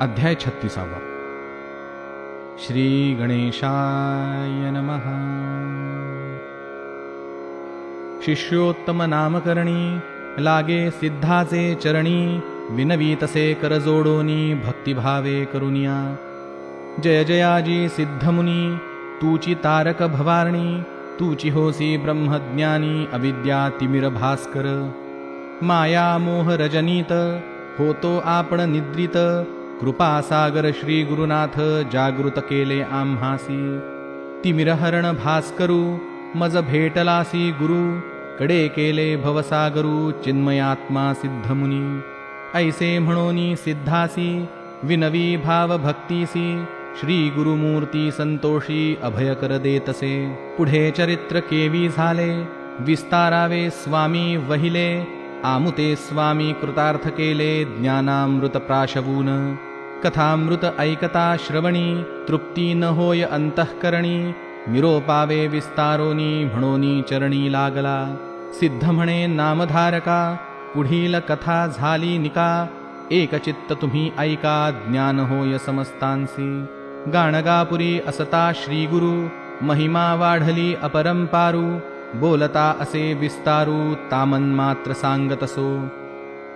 अध्याय 36. श्री गणेशाय नमः. शिष्योत्तम नामकरणी लागे सिद्धाचे चरणी, विनवीतसे कर जोडोनी भक्तिभावे करुनिया. जय जयाजी सिद्धमुनी तूची तारक भवारणी, तूची होसी ब्रह्मज्ञानी अविद्या तिमिर भास्कर. माया मोह रजनीत होतो आपण निद्रित, कृपासागर श्री गुरुनाथ जागृत केले आम्हासी. तिमिरहरण भास्करू मज भेटलासी गुरु, कडे केले भवसागरू चिन्मयात्मा सिद्धमुनी. ऐसे म्हणोनी सिद्धासी विनवी भाव भक्तीसी, श्री गुरुमूर्ती संतोषी अभय कर देतसे. पुढे चरित्र केवी झाले विस्तारावे स्वामी वहिले, आमुते स्वामी कृतार्थ केले ज्ञानामृत प्राशवून. कथामृत ऐकता श्रवणी तृप्ती न होय अंतःकरणी, निरोपावे विस्तारोनी म्हणोनी चरणी लागला. सिद्ध म्हणे नामधारका पुढील कथा झाली निका, एकचित्त तुम्ही ऐका ज्ञान होय समस्तांसी. गाणगापुरी असता श्री गुरु महिमा वाढली अपरंपारू, बोलता असे विस्तारू तामन्मात्र सांगतसो.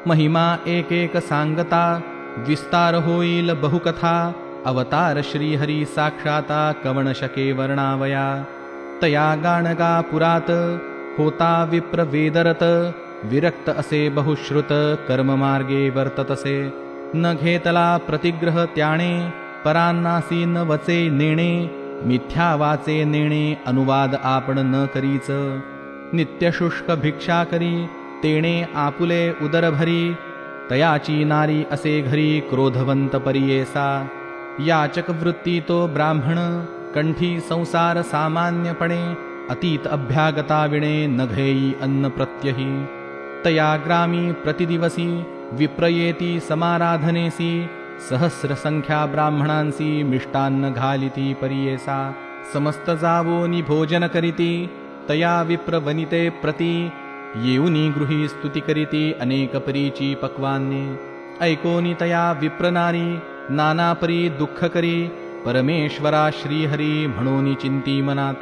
महिमा एक एक सांगता विस्तार होईल बहुकथा, अवतार श्रीहरी साक्षाता कवण शके वर्णावया. तया गाणगा पुरात होता विप्र वेदरत, विरक्त असे बहुश्रुत कर्ममार्गे वर्ततसे. न घेतला प्रतिग्रह त्याणे परांनासी न वचे नेणे, मिथ्या वाचे नेणे अनुवाद आपण न करीच. नित्यशुष्क भिक्षा करी तेणे आपुले उदरभरी, तयाची नारी असे घरी क्रोधवंत परियेसा. याचक वृत्ती तो ब्राह्मण कंठी संसार सामान्यपणे, अतीत अभ्यागता विणे न घेई अन्न प्रत्यही. तया ग्रामी प्रतिदिवसी विप्रयेती समाराधनेसी, सहस्र संख्या ब्राह्मणांसी मिष्टान्न घालिती परियेसा. समस्त जावोनी भोजन करीती तया विप्र वनिते प्रती, येऊनी गृही स्तुती करीती अनेक परीची पक्वान्ने. ऐकोनी तया विप्रनारी नानापरी दुःख करी, परमेश्वरा श्रीहरी म्हणोनी चिंती मनात.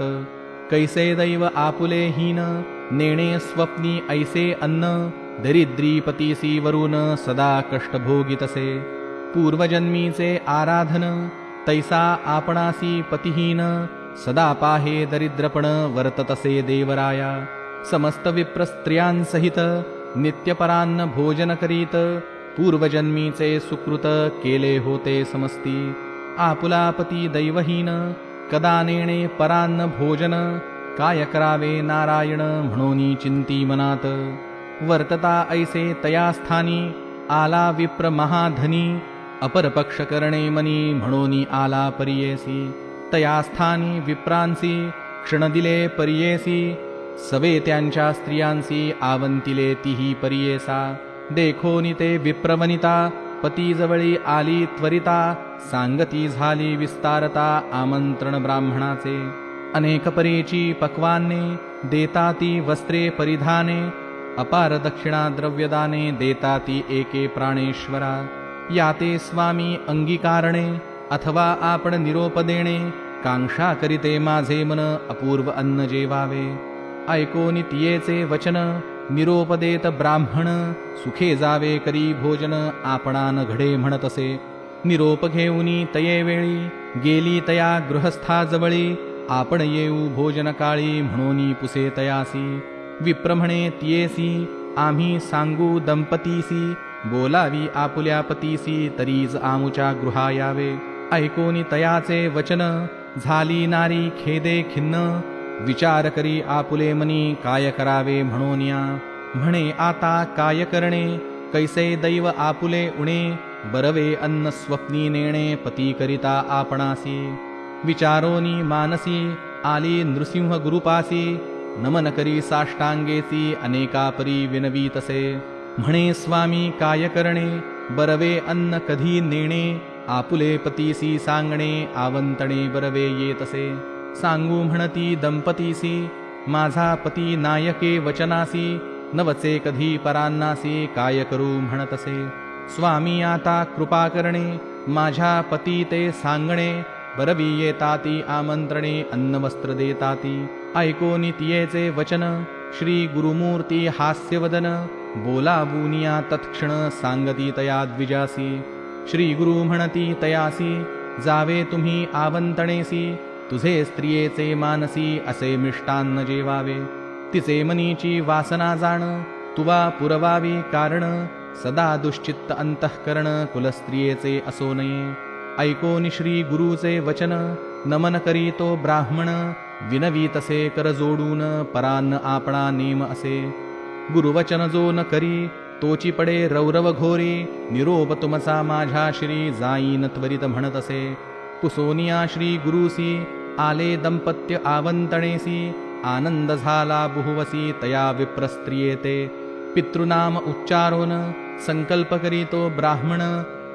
कैसे दैव आपुले हीन नेणे स्वप्नी ऐसे अन्न, दरिद्री पतीसी वरून सदा कष्ट भोगितसे. पूर्वजन्मीचे आराधन तैसा आपणासी पतिहीन, सदा पाहे दरिद्रपण वर्ततसे देवराया. समस्त विप्र स्त्रियांसहित नित्यपरान्न भोजन करीत, पूर्वजन्मीचे सुकृत केले होते समस्ती. आपुलापती दैवहीन कदा नेणे परान्न भोजन, काय करावे नारायण म्हणोनी चिंती मनात. वर्तता ऐसे तया स्थानी आला विप्र महाधनी, अपरपक्ष करणे मनी म्हणोनी आला परियेसी. तया स्थानी विप्रांसी क्षण दिले परियेसी, सवे त्यांच्या स्त्रियांसी आवंतिले तिही परियेसा. देखोनी ते विप्रवनिता पतीजवळी आली त्वरिता, सांगती झाली विस्तारता आमंत्रण ब्राह्मणाचे. अनेक परीची पक्वान्ने देता ती वस्त्रे परिधाने, अपार दक्षिणा द्रव्यदाने देता ती एके प्राणेश्वरा. याते स्वामी अंगीकारणे अथवा आपण निरोप देणे, कांक्षा करीते माझे मन अपूर्व अन्न जेवावे. ऐकोनी तियेचे वचन निरोप देत ब्राह्मण, सुखे जावे करी भोजन आपणान घडे म्हणतसे. निरोप घेऊनी तये वेळी गेली तया गृहस्थाजवळी, आपण येऊ भोजन काळी म्हणोनी पुसे तयासी. विप्र म्हणे तियेसी आम्ही सांगू दंपतीसी, बोलावी आपुल्या पतीसी तरीज आमुच्या गृहा यावे. ऐकोनी तयाचे वचन झाली नारी खेदे खिन्न, विचार करी आपुले मनी काय करावे म्हणोनिया. म्हणे आता काय करणे कैसे दैव आपुले उणे, बरवे अन्न स्वप्नी नेणे पती करिता आपणासी. विचारोनी मानसी आली नृसिंह गुरुपासी, नमन करी साष्टांगेसी अनेका परी विनवीतसे. म्हणे स्वामी काय करणे बरवे अन्न कधी नेणे, आपुले पतीसी सांगणे आवंतणे बरवे येतसे. सांगू म्हणती दंपतीसी माझा पती नायके वचनासी, नवचे कधी परांनासी काय करू म्हणतसे. स्वामी आता कृपा करणे माझ्या पती ते सांगणे, बरवी येताती आमंत्रणे अन्नवस्त्र देताती. ऐकोनी तियेचे वचन, श्री गुरुमूर्ती हास्यवदन. बोलावूनिया तत्क्षण सांगती तया द्विजासी. श्री गुरु म्हणती तयासी, जावे तुम्ही आवंतणेसी. तुझे स्त्रियेचे मानसी असे मिष्टान्न जेवावे. तिचे मनीची वासना जाण, तुवा पुरवावी कारण. सदा दुश्चित्त अंतःकरण कुलस्त्रियेचे असो नये. ऐकोनी श्री गुरुचे वचन, नमन करी तो ब्राह्मण. विनवीतसे कर जोडून, परान्न आपणा नेम असे. गुरुवचन जो न करी, तोची पडे रौरव घोरी. निरोप तुमचा माझ्या श्री, जाईन त्वरित म्हणत असे. पुसोनिया श्री गुरुसी, आले दंपत्य आवंतणेसी. आनंद झाला बहुवसी, तया विप्रस्त्रियेते. पितृनाम उच्चारोन, संकल्प करी तो ब्राह्मण.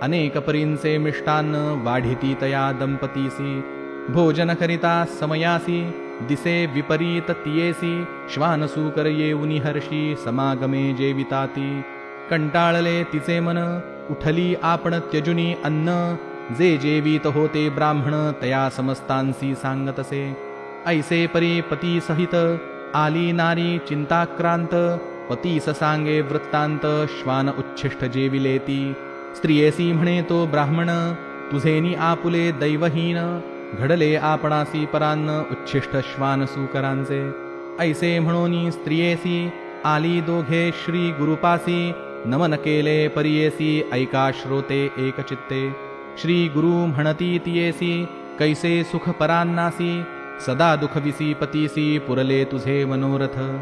अनेक परींचे मिष्टान्न, वाढिती तया दंपतीसी. भोजन करिता समयासी, दिसे विपरीत तियेसी. श्वानसूकर येऊनी हर्षी, समागमे जेविताती. कंटाळले तिचे मन, उठली आपण त्यजुनी अन्न. जे जेवीत होते ब्राह्मण, तया समस्तांसी सांगतसे. ऐसे परी पती सहित, आली नारी चिंताक्रांत. पतीस सांगे वृत्तांत, श्वान उच्छिष्ट जेविलेती. स्त्रियेसी म्हणे तो ब्राह्मण, तुझेनी आपुले दैवहीन. घडले आपणासी परान्न, उच्छिष्ट श्वान सुकरांचे. ऐसे म्हणोनी स्त्रियेसी, आली दोघे श्री गुरुपासी. नमन केले परियेसी, ऐका श्रोते एकचित्ते. श्री गुरु म्हणती तियेसी, कैसे सुख परान्नासी. सदा दुखविसी पतीसी, पुरले तुझे मनोरथ.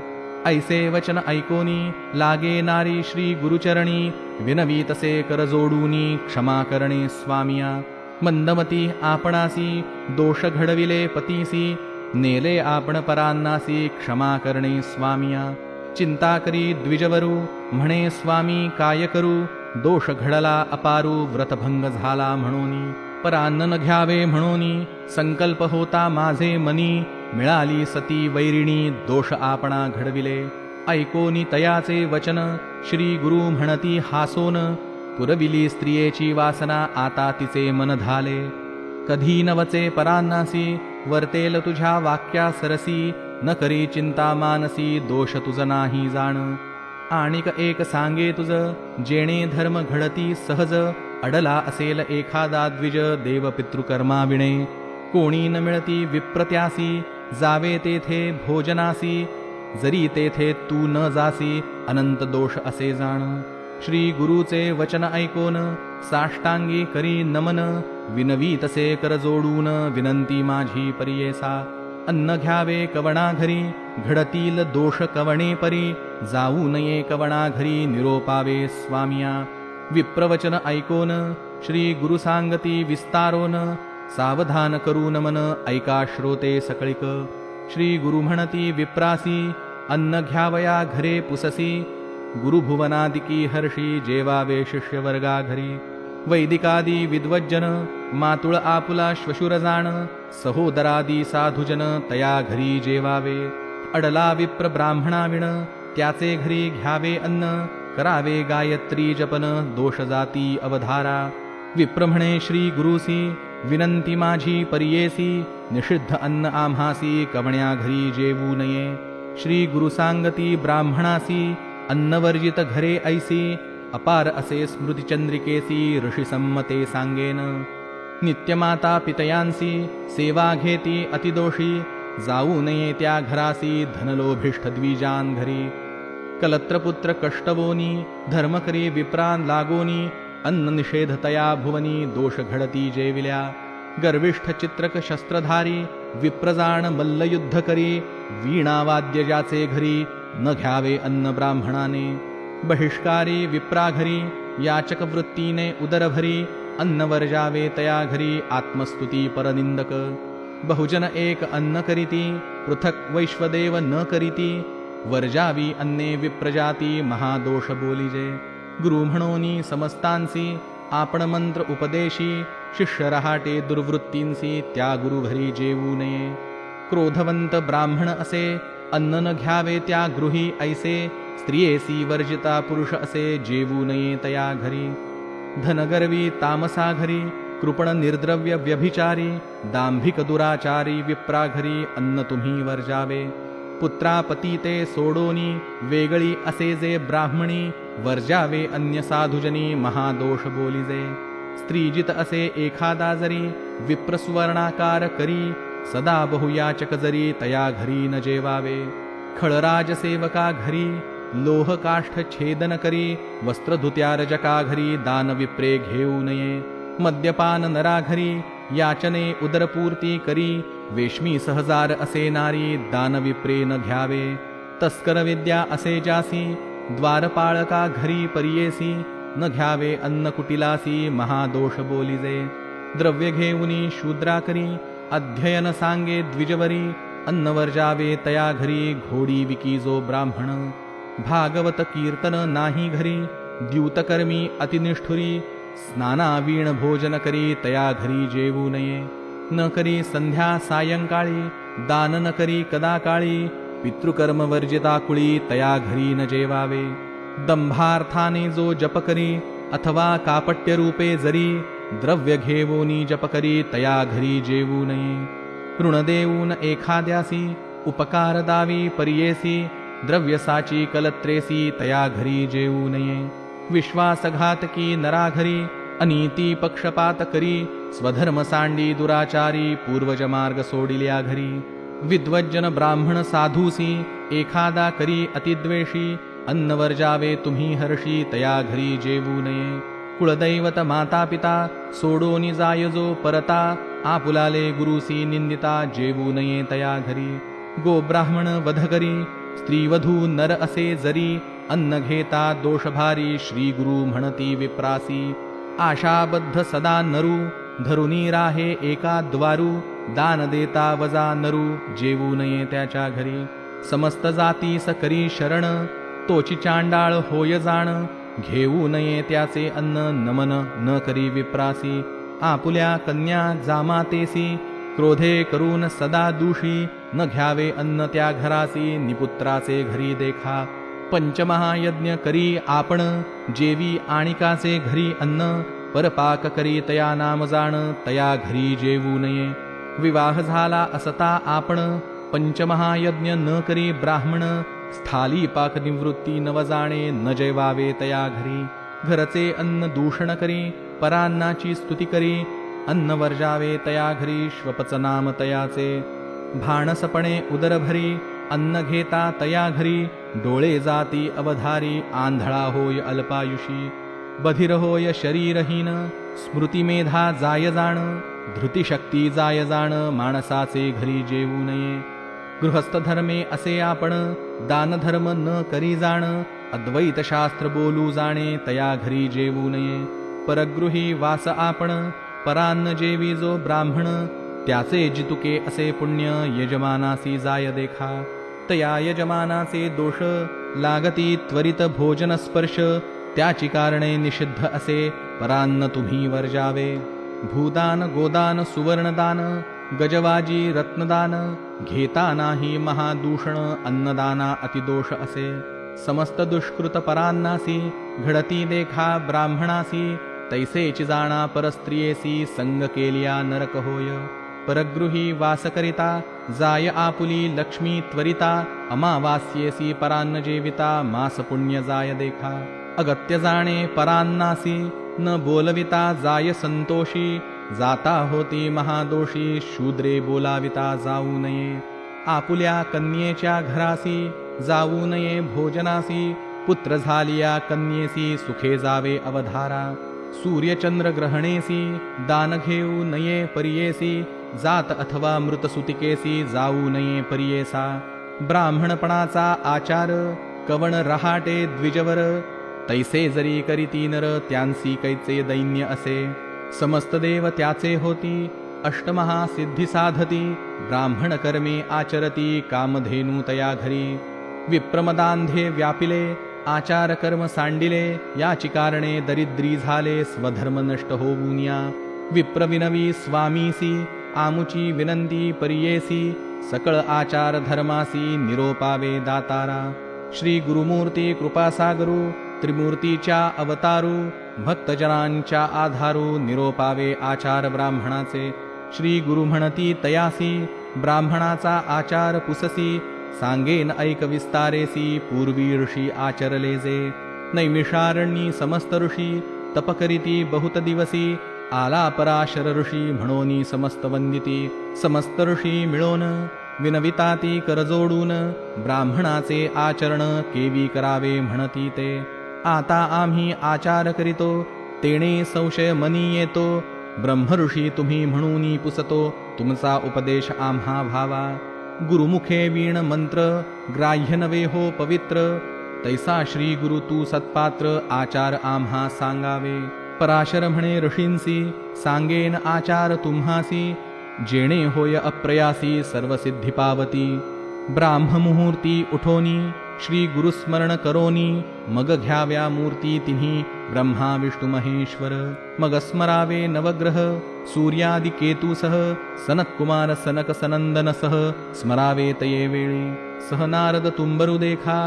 ऐसे वचन ऐकोनी, लागे नारी श्री गुरुचरणी. विनवीतसे कर जोडूनी, क्षमा करणे स्वामिया. मंदमती आपणासी, दोष घडविले पतीसी. नेले आपण परान्नासी, क्षमा करणे स्वामिया. चिंता करी द्विजवरू, म्हणे स्वामी काय करू. दोष घडला अपारू, व्रतभंग झाला म्हणोनी. परान्न न घ्यावे म्हणोनी, संकल्प होता माझे मनी. मिळाली सती वैरिणी, दोष आपणा घडविले. ऐकोनी तयाचे वचन, श्री गुरु म्हणती हासोन. पुरविली स्त्रियेची वासना, आता तिचे मन झाले. कधी नवचे परान्नासी, वर्तेल तुझ्या वाक्या सरसी. न करी चिंता मानसी, दोष तुझ नाही जाण. आणिक एक सांगे तुझ, जेणे धर्म घडती सहज. अडला असेल एखादा द्विज, देव पितृकर्माविणे. कोणी न मिळती विप्रत्यासी, जावे तेथे भोजनासी. जरी तेथे तू न जासी, अनंत दोष असे जाण. श्री गुरुचे वचन ऐकोन, साष्टांगी करी नमन. विनवी तसे कर जोडून, विनंती माझी परियेसा. अन्न घ्यावे कवणा घरी, घडतील दोष कवणे परी. जाऊ नये कवणा घरी, निरोपावे स्वामिया. विप्रवचन ऐकोन, श्री गुरु सांगती विस्तारोन. सावधान करू नमन, ऐका श्रोते सकळिक. श्री गुरु म्हणती विप्रासी, अन्न घ्यावया घरे पुससी. गुरुभुवनादिकी हर्षी, जेवावे शिष्यवर्गा घरी. वैदिकादी विद्वज्जन, मातुळ आपुला श्वशुर जाण. सहोदरादी साधुजन, तया घरी जेवावे. अडला विप्र ब्राह्मणाविण, त्याचे घरी घ्यावे अन्न. करावे गायत्री जपन, दोष जाती अवधारा. विप्र म्हणे श्री गुरुसी, विनंती माझी परियेसी. निषिद्ध अन्न आम्हासी, कवण्या घरी जेवू नये. श्री गुरु सांगती ब्राह्मणासी, अन्नवर्जित घरे ऐसी. अपार असे स्मृतिचंद्रिकेसी, ऋषी संमते सांगेन. नित्यमाता पितयांसी, सेवा घेती अतिदोषी. जाऊ नये त्या घरासी, धनलोभिष्ठ द्विजान घरी. कलत्रपुत्र कष्टवोनी, धर्म करी विप्रान लागोनी. अन्न निषेध तया भुवनी, दोष घडती जेविल्या. गर्विष्ठ चित्रक शस्त्रधारी, विप्रजाण मल्लयुद्ध करी. वीणावाद्य ज्याचे घरी, न घ्यावे अन्न ब्राह्मणाने. बहिष्कारी विप्राघरी, याचक वृत्तीने उदरभरी. अन्न वर्जावे तया घरी, आत्मस्तुती परनिंदक. बहुजन एक अन्न करीती, पृथक वैश्वदेव न करीती. वर्जावी अन्ने विप्रजाती, महादोष बोलिजे. गुरु म्हणोनी समस्तांसी, आपण मंत्र उपदेशी. शिष्य रहाटे दुर्वृत्तींसी, त्या गुरु घरी जेवू नये. क्रोधवंत ब्राह्मण असे, अन्न न घ्यावे त्या गृही ऐसे. स्त्रियेसी वर्जिता पुरुष असे, जेवू नये तया घरी. धनगर्वी तामसा घरी, कृपण निर्द्रव्य व्यभिचारी दांभिक दुराचारी विप्राघरी अन्न तुम्ही वर्जावे. पुत्रापती ते सोडोनी वेगळी असे जे ब्राह्मणी वर्जावे अन्य साधुजनी महादोष बोलिजे. स्त्रीजित असे एखादा जरी विप्रसुवर्णाकार करी सदा बहुयाचक जरी तया घरी न जेवावे. खळराजसेवका घरी लोह काष्ठ छेदन करी वस्त्रधुत्या रजका घरी दान विप्रे घेऊ नये. मद्यपान नरा घरी याचने उदरपूर्ती करी वेश्मी सहजार असे नारी दान विप्रे न घ्यावे. तस्कर विद्या असे जासी द्वारपाळका घरी परियेसी न घ्यावे अन्न कुटिलासी महादोष बोलिजे. द्रव्य घेऊनी शूद्रा करी अध्ययन सांगे द्विजवरी अन्न वर्जावे तया घरी घोडी विकी जो ब्राह्मण. भागवत कीर्तन नाही घरी द्यूतकर्मी अतिनिष्ठुरी स्नानावीण भोजन करी तया घरी जेवू नये. न करी संध्या सायंकाळी दान न करी कदा काळी पितृकर्म वर्जिता कुळी तया घरी न जेवावे. दंभार्थाने जो जप करी अथवा कापट्य रूपे जरी द्रव्य घेवोनी जप करी तया घरी जेवू नये. ऋण देऊन एखाद्यासी उपकार दावी परियेसी द्रव्यसाची कलत्रेसी तया घरी जेवू नये. विश्वासघातकी नरा घरी अनीती पक्षपात करी स्वधर्म सांडी दुराचारी पूर्वज मार्ग सोडिल्या घरी. विद्वज्जन ब्राह्मण साधूसी एखादा करी अतिद्वेषी अन्न वर्जावे तुम्ही हर्षी तया घरी जेवू नये. कुळदैवत माता पिता सोडोनी जाय जो परता आपुलाले गुरुसी निंदिता जेवू नये तया घरी. गोब्राह्मण वध करी स्त्रीवधू नर असे जरी अन्न घेता दोषभारी श्री गुरु म्हणती विप्रासी. आशाबद्ध सदा नरू धरुनी राहे एका द्वारू दान देता वजा नरू जेवू नये त्याच्या घरी. समस्त जातीस करी शरण तोची चांडाळ होय जाण घेऊ नये त्याचे अन्न नमन न करी विप्रासी. आपुल्या कन्या जामातेसी क्रोधे करून सदा दूषी न घ्यावे अन्न त्या घरासी निपुत्राचे घरी देखा. पंचमहायज्ञ करी आपण जेवी आणिकाचे घरी अन्न परपाक करी तया नाम जाण तया घरी जेवू नये. विवाह झाला असता आपण पंचमहायज्ञ न करी ब्राह्मण स्थाली पाक निवृत्ती नव जाणे न जेवावे तया घरी. घरचे अन्न दूषण करी परान्नाची स्तुती करी अन्न वर्जावे तया घरी श्वपच नाम तयाचे. भाणसपणे उदर भरी अन्न घेता तया घरी डोळे जाती अवधारी आंधळा होय अल्पायुषी. बधिर होय शरीरहीन स्मृतिमेधा जाय जाण धृतिशक्ती जाय जाण माणसाचे घरी जेवू नये. गृहस्थ धर्मे असे आपण दानधर्म न करी जाण अद्वैत शास्त्र बोलू जाणे तया घरी जेवू नये. परगृही वास आपण परान्न जेवी जो ब्राह्मण त्याचे जितुके असे पुण्य यजमानासी जाय देखा. तया यजमानाचे दोष लागती त्वरित भोजन स्पर्श त्याची कारणे निषिद्ध असे परान्न तुम्ही वर्जावे. भूदान गोदान सुवर्णदान गजवाजी रत्नदान घेता नाही महादूषण अन्नदाना अतिदोष असे. समस्त दुष्कृत परान्नासी घडती देखा ब्राह्मणासी तैसेची जाणा परस्त्रियेसी संग केलिया नरक होय. परगृही वास करिता जाय आपुली लक्ष्मी त्वरिता अमावास्येसी परान्न जेविता मास पुण्य जाय देखा. अगत्य जाणे परान्नासी न बोलविता जाय संतोषी जाता होती महादोषी शूद्रे बोलाविता जाऊ नये. आपुल्या कन्येच्या घरासी जाऊ नये भोजनासी पुत्र झालिया कन्येसी सुखे जावे अवधारा. सूर्यचंद्र ग्रहणेसी दान घेऊ नये परियेसी जात अथवा मृत सुतिकेसी जाऊ नये परियेसा. ब्राह्मणपणाचा आचार कवण रहाटे द्विजवर तैसे जरी करीती नर त्यांसी कैचे दैन्य असे. समस्त देव त्याचे होती अष्टमहा सिद्धी साधती ब्राह्मण कर्मे आचरती कामधेनु तया घरी. विप्रमदांधे व्यापिले आचार कर्म सांडिले याची कारणे दरिद्री झाले स्वधर्म नष्ट होऊन या. विप्रविनवी स्वामीसी आमुची विनंती परियेसी सकळ आचार धर्मासी निरोपावे दातारा. श्री गुरुमूर्ती कृपासागरू त्रिमूर्तीच्या अवतारू भक्तजनांच्या आधारू निरोपावे आचार ब्राह्मणाचे. श्री गुरु म्हणती तयासी ब्राह्मणाचा आचार पुससी. सांगेन ऐक विस्तारेसी पूर्वी ऋषी आचरले जे. नैमिषारण्यी समस्त ऋषी तप करीती बहुत दिवसी. आला पराशर ऋषी म्हणोनी समस्त वंदिती. समस्त ऋषी मिळून विनविताती करजोडून. ब्राह्मणाचे आचरण केवी करावे म्हणती ते. आता आम्ही आचार करीतो तेणे संशय मनी येतो. ब्रह्मऋषी तुम्ही म्हणून पुसतो तुमचा उपदेश आम्हा भावा. गुरुमुखे वीण मंत्र ग्राह्य नवे हो पवित्र. तैसा श्री गुरु तू सत्पात्र आचार आम्हा सांगावे. पराशर म्हणे ऋषींसी सांगेन आचार तुम्हासी. जेणे होय अप्रयासी सर्व सिद्धी पावती. ब्राह्ममुहूर्ती उठोनी श्री गुरुस्मरण करोनी. मग घ्याव्या मूर्ती तिन्ही ब्रह्मा विष्णु महेश्वर. मग स्मरावे नवग्रह सूर्यादि केतुसह. सनत्कुमार सनक सनंदनसह स्मरावे तये वेळी. सह नारद तुंबरु देखा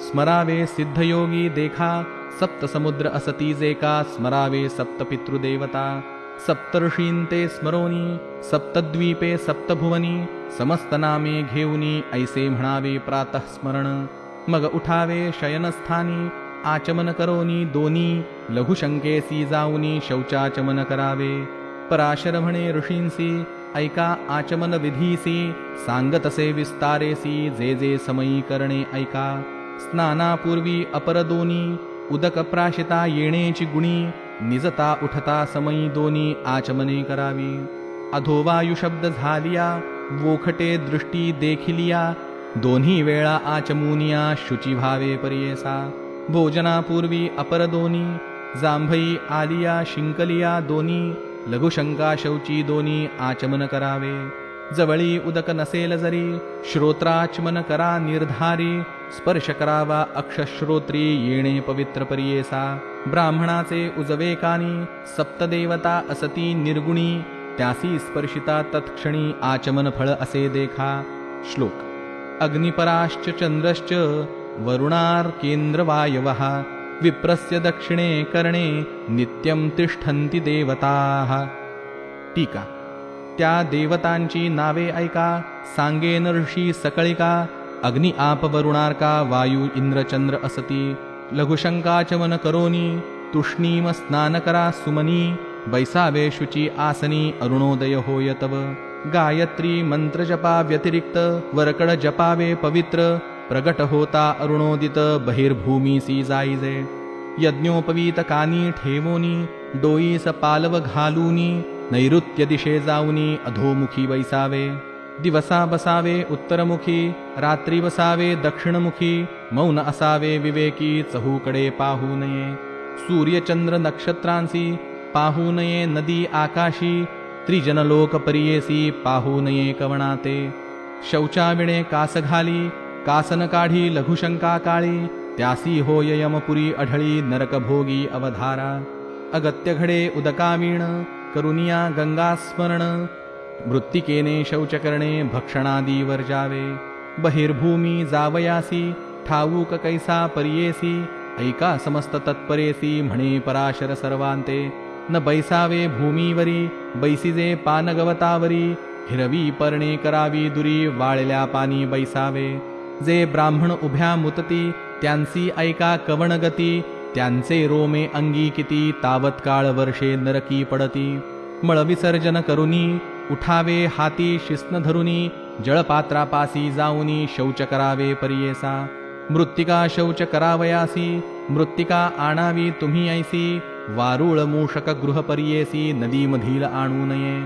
स्मरावे सिद्धयोगी देखा. सप्त समुद्र असती जेका स्मरावे सप्त पितृदेवता. सप्तर्षींते स्मरोनी सप्तद्वीपे सप्तभुवनी. समस्त नामे घेऊनी ऐसे म्हणावे प्रातः स्मरण. मग उठावे शयनस्थानी आचमन करोनी दोनी. लघुशंकेसी जाऊनी शौचाचमन करावे. पराशर म्हणे ऋषींसी ऐका आचमन विधीसी. सांगतसे विस्तारेसी जे जे समयी करणे ऐका. स्नानापूर्वी अपर दोनी उदक प्राशिता येणेची गुणी. निजता उठता समयी दोनी आचमने करावी. अधोवायू शब्द झालिया वोखटे दृष्टी देखिलिया. दोन्ही वेळा आचमुनिया शुची भावे परियेसा. भोजनापूर्वी अपर दोनी जांभई आलिया शिंकलिया दोनी. लघुशंका शौची दोनी आचमन करावे. जवळी उदक नसेल जरी श्रोत्राचमन करा निर्धारी. स्पर्श करावा अक्षश्रोत्री येणे पवित्र परियेसा. ब्राह्मणाचे उजवे कानी सप्तदेवता असती निर्गुणी. त्यासी स्पर्शिता तत्क्षणी आचमन फळ असे देखा. श्लोक. अग्निपराश्च चंद्रश्च वरुणार्केन्द्रवायवः. विप्रस्य दक्षिणे कर्णे नित्यं तिष्ठन्ति देवताः. टीका. त्या देवतांची नावे ऐका सांगेन ऋषी सकळिका. अग्नि आप वरुणार्का वायू इंद्र चंद्र असती. लघुशंकाचमन करोनी तुष्णीम स्नान करा सुमनी. बैसावे शुची आसनी अरुणोदय होय तव. गायत्री मंत्र जपा व्यतिरिक्त वरकड जपावे पवित्र. प्रगट होता अरुणोदित बहिर्भूमीसी जाईजे. यज्ञोपवीत कानी ठेवोनी डोईस पालव घालूनी. नैऋत्य दिशे जाऊनी अधोमुखी बैसावे. दिवसा बसावे उत्तरमुखी रात्री बसावे दक्षिणमुखी. मौन असावे विवेकी चहूकडे पाहू नये. सूर्यचंद्र नक्षत्रांसी पाहू नये नदी आकाशी. त्रिजनलोक परियेसी पाहू नये कवणाते. शौचाविणे कास घाली कासन काढी लघुशंका काळी. त्यासी होय यमपुरी अढळी नरकभोगी अवधारा. अगत्य घडे उदकावीण करुनिया गंगा स्मरण. मृत्तिकेने शौच करणे भक्षणादी वर्जावे. बहिर्भूमी जावयासी ठाऊक कैसा परियेसी. ऐका समस्त तत्परेसी म्हणे पराशर सर्वांते. न बैसावे भूमीवरी बैसिजे पानगवतावरी. हिरवी पर्णे करावी दुरी वाळल्या पानी बैसावे. जे ब्राह्मण उभ्या मुतती त्यांसी ऐका कवणगती. त्यांचे रोमे अंगी किती तावत काळ वर्षे नरकी पडती. मळविसर्जन करुनी उठावे हाती शिस्न धरुनी. जळपात्रापासी जाऊनी शौच करावे परियेसा. मृत्तिका शौच करावयासी मृत्तिका आणावी तुम्ही ऐसी. वारुळ मूषक गृह परियेसी नदीमधील आणू नये.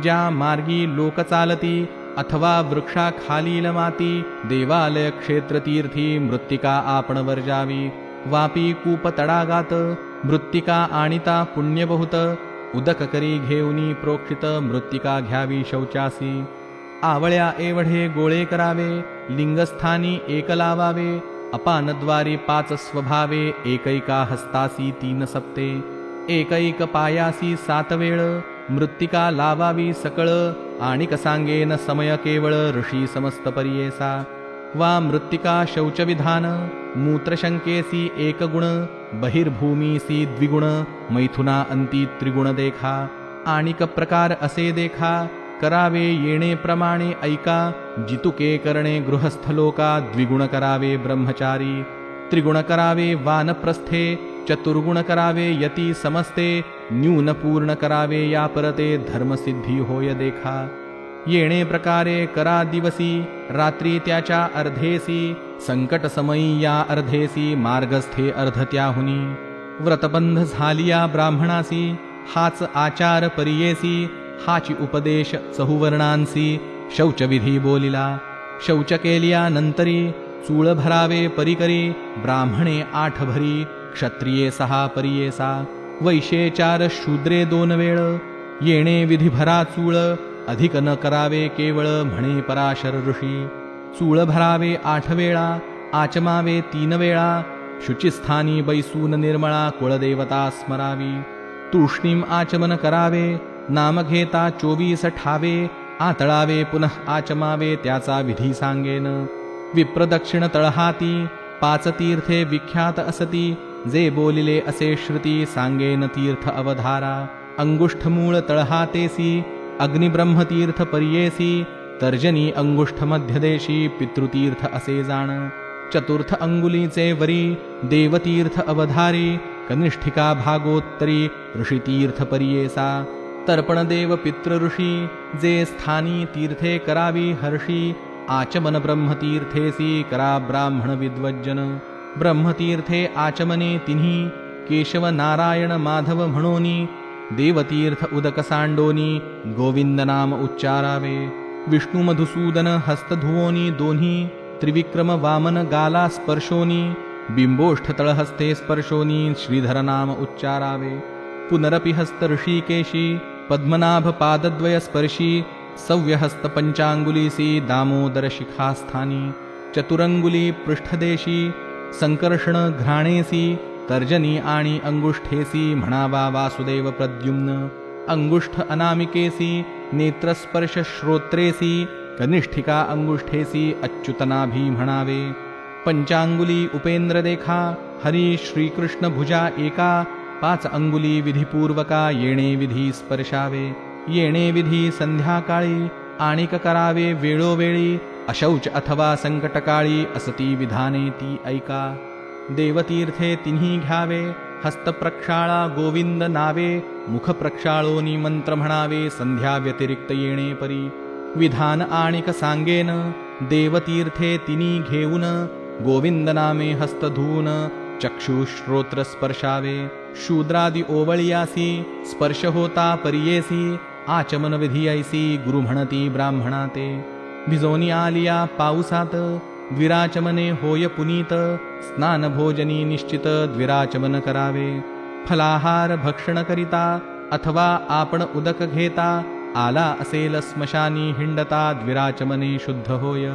ज्या मार्गी लोक चालती अथवा वृक्षा खालील माती. देवालय क्षेत्र तीर्थी मृत्तिका आपण वर्जावी. वापी कूप तडागात मृत्तिका आणिता पुण्य बहुत. उदक करी घेऊनी प्रोक्षित मृत्तिका घ्यावी शौचासी. आवळ्या एवढे गोळे करावे लिंगस्थानी एक लावावे. अपानद्वारी 5 स्वभावे एकैका हस्तासी 3 सप्ते. एकैक पायासी 7 वेळ मृत्तिका लावावी सकळ. आणिक सांगेन समय केवळ ऋषी समस्त परियेसा. वा मृत्तिका शौचविधान मूत्रशंकेसी एकगुण बहिर्भूमीसी द्विगुण मैथुना अंती त्रिगुण देखा आणिक प्रकार असे देखा करावे येणे प्रमाणे ऐका जितुके करणे गृहस्थलोका द्विगुण करावे ब्रह्मचारी त्रिगुण करावे वानप्रस्थे चतुर्गुण करावे यती समस्ते न्यून पूर्ण करावे या परते धर्मसिद्धी होय देखा येणे प्रकारे करा दिवसी रात्री त्याच्या अर्धेसी संकट समयी या अर्धेसी मार्गस्थे अर्ध त्याहुनी व्रतबंध झालिया ब्राह्मणासी हाच आचार परियेसी हाची उपदेश चहुवर्णांसी शौचविधी बोलिला शौच केलिया नंतरी चूळ भरावे परिकरी ब्राह्मणे 8 भरी क्षत्रिये 6 परियेसा वैश्ये 4 शूद्रे 2 वेळ येणे विधी भरा चूळ अधिक न करावे केवळ म्हणे पराशर ऋषी चूळ भरावे 8 वेळा आचमावे 3 वेळा शुचिस्थानी बैसून निर्मळा कुळदेवता स्मरावी तूष्णीम आचमन करावे नाम घेता 24 ठावे आतळावे पुनः आचमावे त्याचा विधी सांगेन विप्रदक्षिण तळहाती 5 तीर्थे विख्यात असती जे बोलिले असे श्रुती सांगेन तीर्थ अवधारा अंगुष्ठमूळ तळहातेसी अग्निब्रह्मतीर्थ परियेसी तर्जनी अंगुष्ठ मध्यदेशी पितृतीर्थ असे जाण चतुर्थ अंगुलीचे वरी देवतीर्थ अवधारी कनिष्ठिका भागोत्तरी ऋषितीर्थ परियेसा तर्पणदेव पितृऋषी जे स्थानी तीर्थे करावी हर्षी आचमन ब्रह्मतीर्थेसी करा ब्राह्मण विद्वज्जन ब्रह्मतीर्थे आचमने तिन्ही केशव नारायण माधव म्हणोनी देवतीर्थ उदक सांडोनी गोविंद नाम उच्चारावे विष्णू मधुसूदन हस्त धुवोनी दोन्ही त्रिविक्रम वामन गाला स्पर्शोनी बिंबोष्ठ तळहस्ते स्पर्शोनी श्रीधर नाम उच्चारावे पुनरपि हस्त ऋषिकेशी पद्मनाभ पादद्वय स्पर्शी सव्यहस्त पंचांगुलीसी दामोदर शिखास्थानी चतुरंगुली पृष्ठदेशी संकर्षण घ्राणेसी तर्जनी आणि अंगुष्ठेसी म्हणावा वासुदेव प्रद्युम्न अंगुष्ठ अनामिकेसी नेत्रस्पर्श श्रोत्रेसी कनिष्ठिका अंगुष्ठेसी अच्युतनाभी म्हणावे पंचांगुली उपेंद्र देखा हरी श्रीकृष्ण भुजा एका 5 अंगुली विधिपूर्वका येणे विधी स्पर्शावे येणे विधी संध्याकाळी आणिक करावे वेळोवेळी अशौच अथवा संकटकाळी असती विधाने ती ऐका देवतीर्थे तिन्ही घ्यावे हस्तप्रक्षाळा गोविंद नावे मुख प्रक्षाळोनी मंत्र म्हणावे संध्या व्यतिरिक्त येणे परी विधान आणिक सांगेन देवतीर्थे तिन्ही घेऊन गोविंद नामे हस्त धुवून चक्षुश्रोत्र स्पर्शावे शूद्रादि ओवळियासी स्पर्श होता परियेसी आचमन विधी ऐसी गुरु म्हणती ब्राह्मणा ते भिजोनी आलिया पाऊसात द्विराचमने होय पुनीत स्नान भोजनी निश्चित द्विराचमन करावे फलाहार भक्षण करिता अथवा आपण उदक घेता आला असेल स्मशानी हिंडता द्विराचमने शुद्ध होय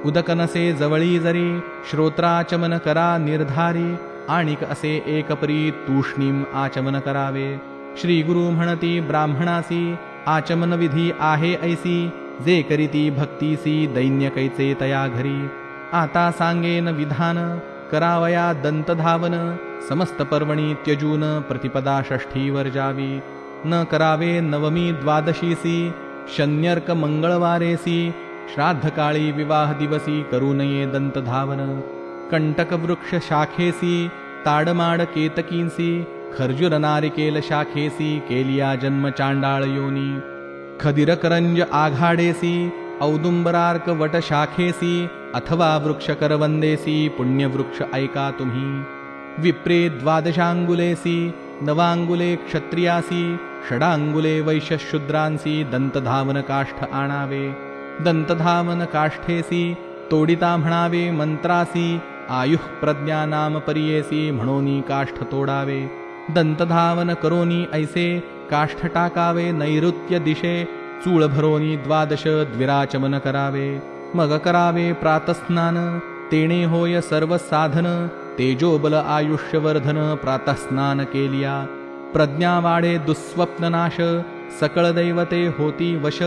उदक नसे जवळी जरी श्रोत्राचमन करा निर्धारी आणिक असे एकपरी तूष्णीम आचमन करावे श्री गुरु म्हणती ब्राह्मणासी आचमन विधी आहे ऐसी जे करीती भक्तीसी दैन्य कैचे तया घरी आता सांगेन विधान करावया दंतधावन समस्त पर्वणी त्यजून प्रतिपदा षष्ठीवर जावी न करावे नवमी द्वादशीसी शन्यर्क मंगळवारेसी श्राद्धकाळी विवाह दिवसी करू नये दंतधावन कंटक वृक्ष शाखेसी ताडमाड केतकींसी खर्जुर नारिकेल शाखेसी केलिया जन्म चांडाळ योनी खदिरकरंज आघाडेसी औदुंबरार्क वट शाखेसी अथवा वृक्ष करवंदेसी पुण्यवृक्ष ऐका तुम्ही विप्रे द्वादशांगुलेसी नवांगुले क्षत्रियासी षडांगुले वैश्यशूद्रांसी दंतधावन काष्ठ आणावे दंतधावन काष्ठेसी तोडिता म्हणावे मंत्रासी आयुः प्रज्ञा नाम परियेसी म्हणोनी काष्ठ तोडावे दंतधावन करोनी ऐसे काष्ठ टाकावे नैऋत्य दिशे चूळ भरोनी द्वादश द्विराचमन करावे मग करावे प्रातस्नान तेणे होय सर्व साधन तेजोबल आयुष्यवर्धन प्रातस्नान केलिया प्रज्ञा वाढे दुःस्वप्ननाश सकळ दैवते होती वश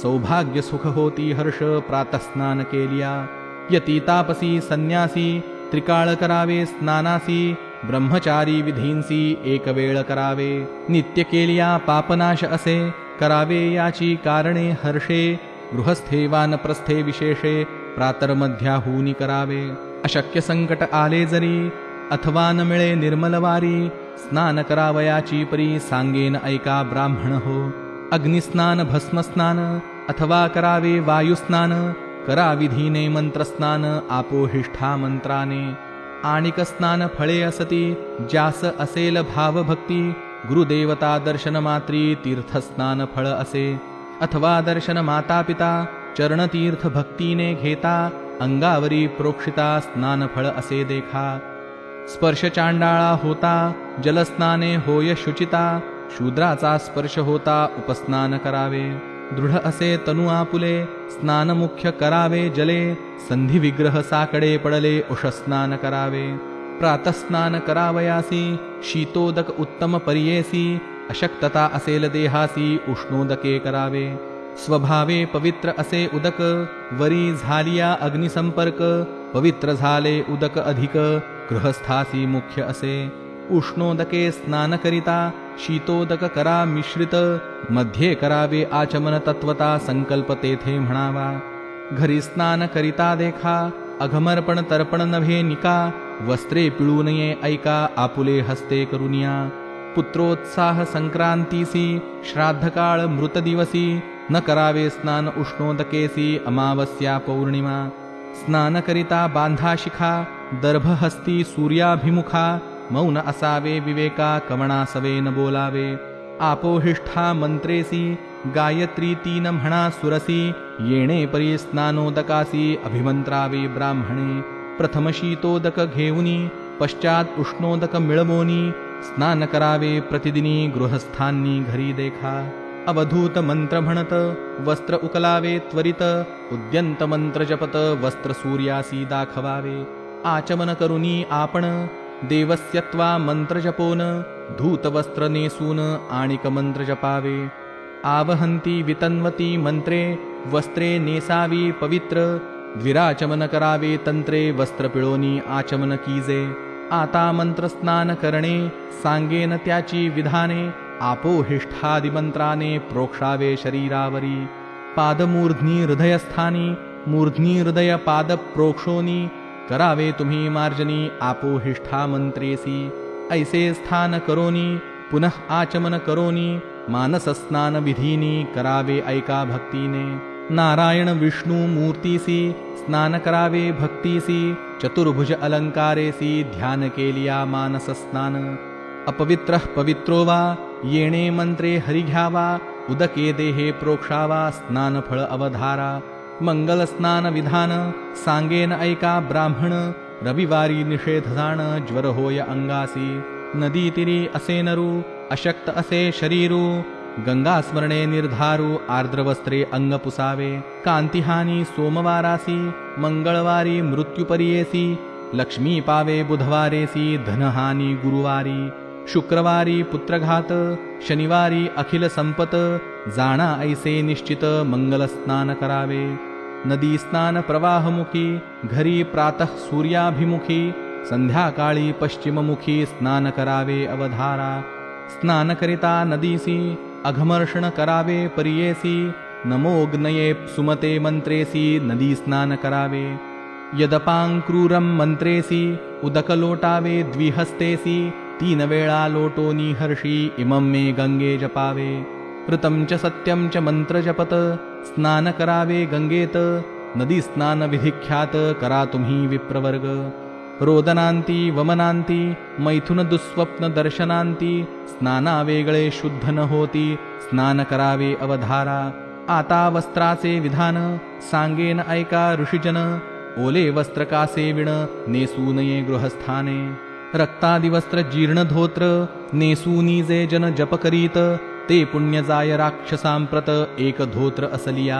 सौभाग्य सुख होती हर्ष प्रातस्नान केलिया यती तापसी संन्यासी त्रिकाळ करावे स्नानासी ब्रह्मचारी विधींसी एक वेळ करावे नित्य केलिया पापनाश असे करावे याची कारणे हर्षे गृहस्थे वानप्रस्थे विशेषे प्रातर्मध्याहूनी करावे अशक्य संकट आले जरी अथवा न मिळे निर्मलवारी स्नान करावयाची परी सांगेन ऐका ब्राह्मण हो अग्निस्नान भस्मस्नान अथवा करावे वायुस्नान करा विधीने मंत्रस्नान आपोहिष्ठा मंत्राने आणिक स्नान फळे असती ज्यास असेल भावभक्ती गुरुदेवता दर्शन मात्री तीर्थस्नान फळ असे अथवा दर्शन माता पिता चरणतीर्थ भक्तीने घेता अंगावरी प्रोक्षिता स्नान फळ असे देखा स्पर्श चांडाळा होता जलस्नाने होय शुचिता शूद्राचा स्पर्श होता उपस्नान करावे दृढ असे तनु आपुले स्नान मुख्य करावे जले संधी विग्रह साकडे पडले उषस्नान करावे प्रातस्नान करावयासी शीतोदक उत्तम पर्येसी अशक्तता असेल देहासी उष्णोदके करावे स्वभावे पवित्र असे उदक वरी झालिया अग्निसंपर्क पवित्र झाले उदक अधिक गृहस्थासी मुख्य असे उष्णोदके स्नान करिता शीतोदक करा मिश्रित मध्ये करावे आचमन तत्वता संकल्प तेथे म्हणावा घरी स्नान करिता देखा अघमर्पण तर्पण नभे निका वस्त्रे पिळू नये ऐका आपुले हस्ते करुनिया पुत्रोत्साह संक्रांतीसी श्राद्धकाळ मृतदिवसी न करावे स्नान उष्णोदकेसी अमावस्या पौर्णिमा स्नान करिता बांधा शिखा दर्भहस्ती सूर्याभिमुखा मौन असावे विवेका कवणासवे न बोलावे आपोहिष्ठा मंत्रेसी गायत्री तीन म्हणा सुरसी येणे परी स्नानोदकासी अभिमंत्रावे ब्राह्मणे प्रथम शीतोदक घेऊनी पश्चात उष्णोदक मिळवोनी स्नान करावे प्रतिदिनी गृहस्थांनी घरी देखा अवधूत मंत्र म्हणत वस्त्र उकलावे त्वरित उद्यंत मंत्र जपत वस्त्र सूर्यासी दाखवावे आचमन करुनी आपण देवस्यत्वा मंत्र जपोन धूत वस्त्र नेसून आणिक मंत्र जपावे आवहंती वितन्वती मंत्रे वस्त्रे नेसावी पवित्र द्विराचमन करावे तंत्रे वस्त्र पिळोनी आचमन कीजे आता मंत्र स्नान करणे सांगेन त्याची विधाने आपोहिष्ठादि मंत्राने प्रोक्षावे शरीरावरी पादमूर्ध्नी हृदयस्थानी मूर्ध्नी हृदय पाद प्रोक्षोनी करावे तुम्ही मार्जनी आपोहिष्ठा मंत्रेसी ऐसे स्थान करोनी पुनः आचमन करोनी मानस स्नान विधीनी करावे ऐका भक्तीने नारायण विष्णु मूर्तीसी स्नान करावे भक्तीसी चतुर्भुज अलंकारेसी ध्यान केलिया मानस स्नान अपवित्र पवित्रो वा येणे मंत्रे हरि घ्यावा उदके देहे प्रोक्षावा स्नान फळ अवधारा मंगल स्नान विधान सांगेन ऐका ब्राह्मण रविवारी निषेध जाण ज्वर होय अंगासी नदी तिरी असे नरू अशक्त असे शरीरू गंगा स्मरणे निर्धारू आर्द्रवस्त्रे अंग पुसावे कांतिहानी सोमवारासी मंगळवारी मृत्युपर्येसी लक्ष्मी पावे बुधवारेसी धनहानी गुरुवारी शुक्रवारी पुत्रघात शनिवारी अखिल संपत जाणा ऐसे निश्चित मंगल स्नान करावे नदी स्नान प्रवाहमुखी घरी प्रातः सूर्याभिमुखी संध्याकाळी पश्चिममुखी स्नान करावे अवधारा स्नान करिता नदीसी अघमर्षण करावे पर्येसी नमोग्नये सुमते मंत्रेसी नदी स्नान करावे यदपांक्रूरम मंत्रेसी उदक लोटावे द्विहस्तेसी तीन वेळा लोटोनी हर्षी इमं मे गंगे जपावे ऋतं च सत्यं च मंत्र जपत स्नान करावे गंगेत नदी स्नान विधिख्यात करा तुम्ही विप्रवर्ग रोदनांती वमनांती मैथुन दुःस्वप्न दर्शनांती स्नाना वेगळे शुद्ध न होती स्नान करावे अवधारा आता वस्त्राचे विधान सांगेन ऐका ऋषिजन ओले वस्त्र कासे विण नेसू नये गृहस्थाने रक्तादि वस्त्र जीर्ण धोत्र नेसूनी जे जन जप करीत ते पुण्य जाय राक्षसांप्रत एक धोत्र असलिया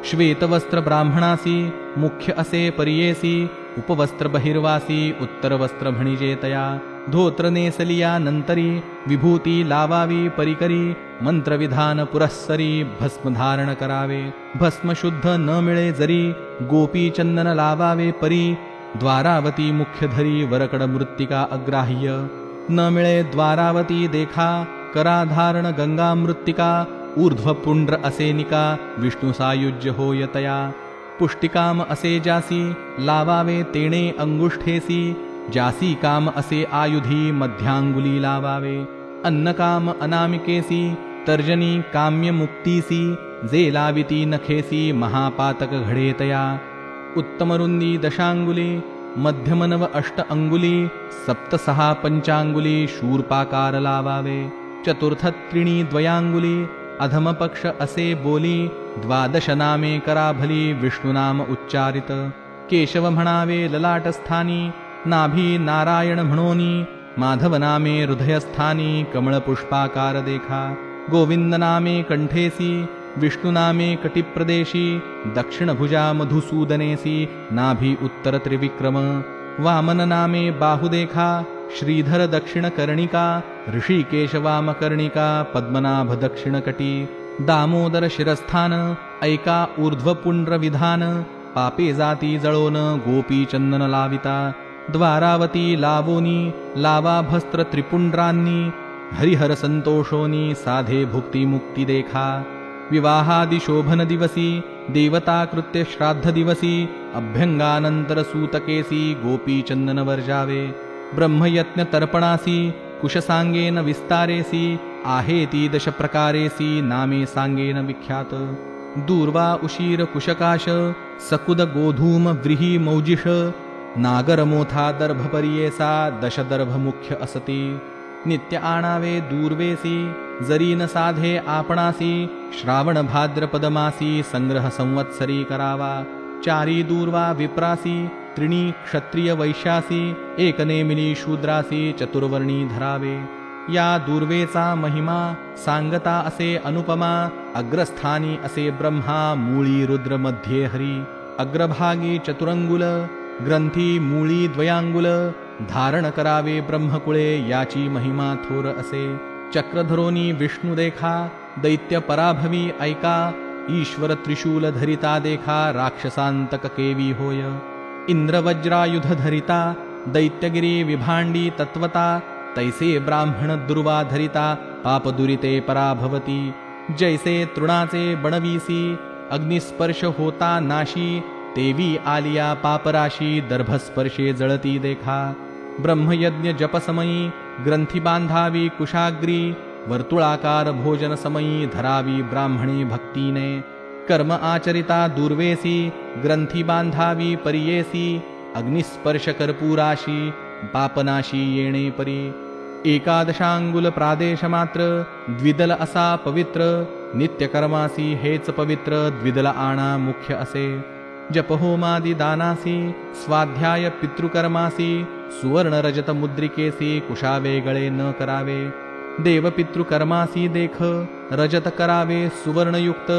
श्वेत वस्त्र ब्राह्मणासी मुख्य असे पर्येसी उपवस्त्र बहिर्वासी उत्तर वस्त्र भणिजेतया धोत्र नेसलिया नंतरी विभूती लावावी परिकरी मंत्रविधान पुरस्सरी भस्म धारण करावे. भस्म शुद्ध न मिळे जरी गोपी चंदन लावावे परी. द्वारावती मुख्य धरी वरकड मृत्तिका अग्राह्य. न मिळे द्वारावती देखा करा धारण गंगा मृत्तिका. ऊर्ध्व पुंड्र असे निका विष्णू सायुज्य होय तया. पुष्टिकाम असे जासी लावावे तेणे अंगुष्ठेसी. जासी काम असे आयुधी मध्यांगुली लावावे. अन्नकाम अनामिकेसी तर्जनी काम्य मुक्तीसी. जे लाविती नखेसी महापातक घडे तया. उत्तमरुंदी दशांगुली मध्यमनव अष्ट अंगुली. सप्त सहा पंचांगुली शूर्पाकार लावावे. चतुर्थ त्रिणी द्वयांगुली अधमपक्ष असे बोली. द्वादश नामे कराभली विष्णुनाम उच्चारित. केशव म्हणावे ललाटस्थानी नाभी नारायण म्हणोनी. माधव नामे हृदयस्थानी कमळपुष्पाकार देखा. गोविंद नामे कंठेसी विष्णु नामे कटिप्रदेशी. दक्षिण भुजा मधुसूदनेसी नाभी उत्तर त्रिविक्रम. वामन नामे बाहुदेखा श्रीधर दक्षिण कर्णिका. ऋषिकेश वामकर्णिका पद्मनाभ दक्षिण कटी. दामोदर शिरस्थान ऐका ऊर्ध्वपुंड्र विधान. पापे जाती जळोन गोपी चंदन लाविता. द्वारावती लावोनी लावा भस्त्र त्रिपुंड्रांनी. हरिहर संतोषोनी साधे भुक्ती मुक्ती देखा. विवाहादि शोभन दिवसी देवता कृत्य श्राद्ध दिवसी. अभ्यंगानंतर सूतकेसी गोपी चंदन वर्जावे. ब्रह्मयज्ञ तर्पणासी कुशसांगेन विस्तारेसी. आहेती दश प्रकारेसी नामे सांगेन विख्यात. दूर्वा उशीर कुशकाश सकुद गोधूम व्रीही मौजिष. नागरमोथा दर्भपर्येसा दशदर्भ मुख्य असती. नित्य आणावे दूर्वेसी जरी न साधे आपणासी. श्रावण भाद्रपदमासी संग्रह संवत्सरी करावा. चारी दूर्वा विप्रासी त्रिणी क्षत्रिय वैश्यासी. एक नेमिनी शूद्रासी चतुर्वर्णी धरावे. या दूर्वेचा महिमा सांगता असे अनुपमा. अग्रस्थानी असे ब्रह्मा मूळी रुद्र मध्ये हरी. अग्रभागी चतुरंगुल ग्रंथी मूळी द्वयांगुल. धारण करावे ब्रह्मकुळे याची महिमा थोर असे. चक्रधरोनी विष्णू देखा दैत्य पराभवी ऐका. ईश्वर त्रिशूल धरिता देखा राक्षसांतक केवी होय. इंद्रवज्रायुध धरिता दैत्यगिरी विभांडी तत्वता. तैसे ब्राह्मण दुर्वा धरिता पापदुरिते पराभवती. जैसे तृणाचे बनवीसी अग्निस्पर्श होता नाशी. तेवी आलिया पापराशी दर्भस्पर्शे जळती देखा. ब्रह्मयज्ञ जपसमयी ग्रंथी बांधावी कुशाग्री. वर्तुळाकार भोजन समयी धरावी ब्राह्मणे भक्तीने. कर्म आचरिता दूर्वेसी ग्रंथी बांधावी परियेसी. अग्निस्पर्श कर्पूराशी पापनाशी येणे परी. एकादशांगुल प्रादेश मात्र द्विदल असा पवित्र. नित्यकर्मासी हेच पवित्र द्विदल आणा मुख्य असे. जपहोमादि दानासी स्वाध्याय पितृकर्मासी. सुवर्ण रजत मुद्रिकेसी कुशावे गळे न करावे. देवपितृकर्मासी देख रजत करावे सुवर्णयुक्त.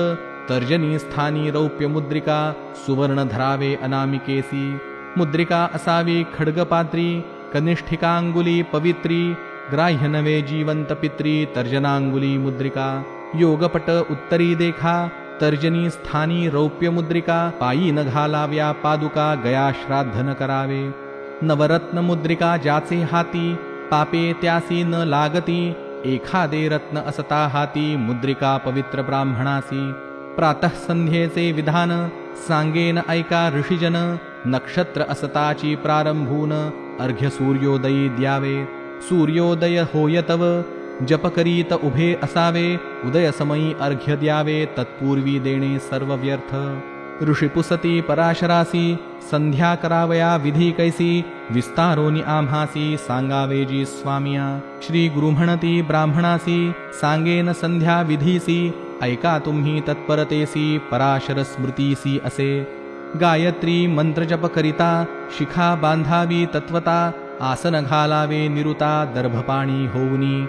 तर्जनी स्थानी रौप्य मुद्रिका सुवर्ण धरावे अनामिकेसी. मुद्रिका असावी खड्गपात्री कनिष्ठिकांगुली पवित्री. ग्राह्य नवे जीवंत पित्री तर्जनांगुली मुद्रिका. योगपट उत्तरी देखा तर्जनी स्थानी रौप्य मुद्रिका. पायी न घालाव्या पादुका गया श्राद्ध न करावे. नवरत्न मुद्रिका ज्याचे हाती पापे त्यासी न लागती. एखादे रत्न असता हाती मुद्रिका पवित्र ब्राह्मणासी. प्रातः संध्येचे विधान सांगेन ऐका ऋषीजन. नक्षत्र असताची प्रारंभून अर्घ्य सूर्योदयी द्यावे. सूर्योदय होय तव जप करीत उभे असावे. उदय समयी अर्घ्य द्यावे तत्पूर्वी देणे सर्व व्यर्थ. ऋषिपुसती पराशरासी संध्या करावया विधी कैसी. विस्तारोनी आम्हासी सांगावे जी स्वामिया. श्री गुरु म्हणती ब्राह्मणासी सांगेन संध्या विधीसी. ऐका तुम्ही तत्परतेसी पराशर स्मृतीसी असे. गायत्री मंत्रजप करिता शिखा बांधावी तत्वता. आसन घालावे निरुता दर्भपाणी होऊनी.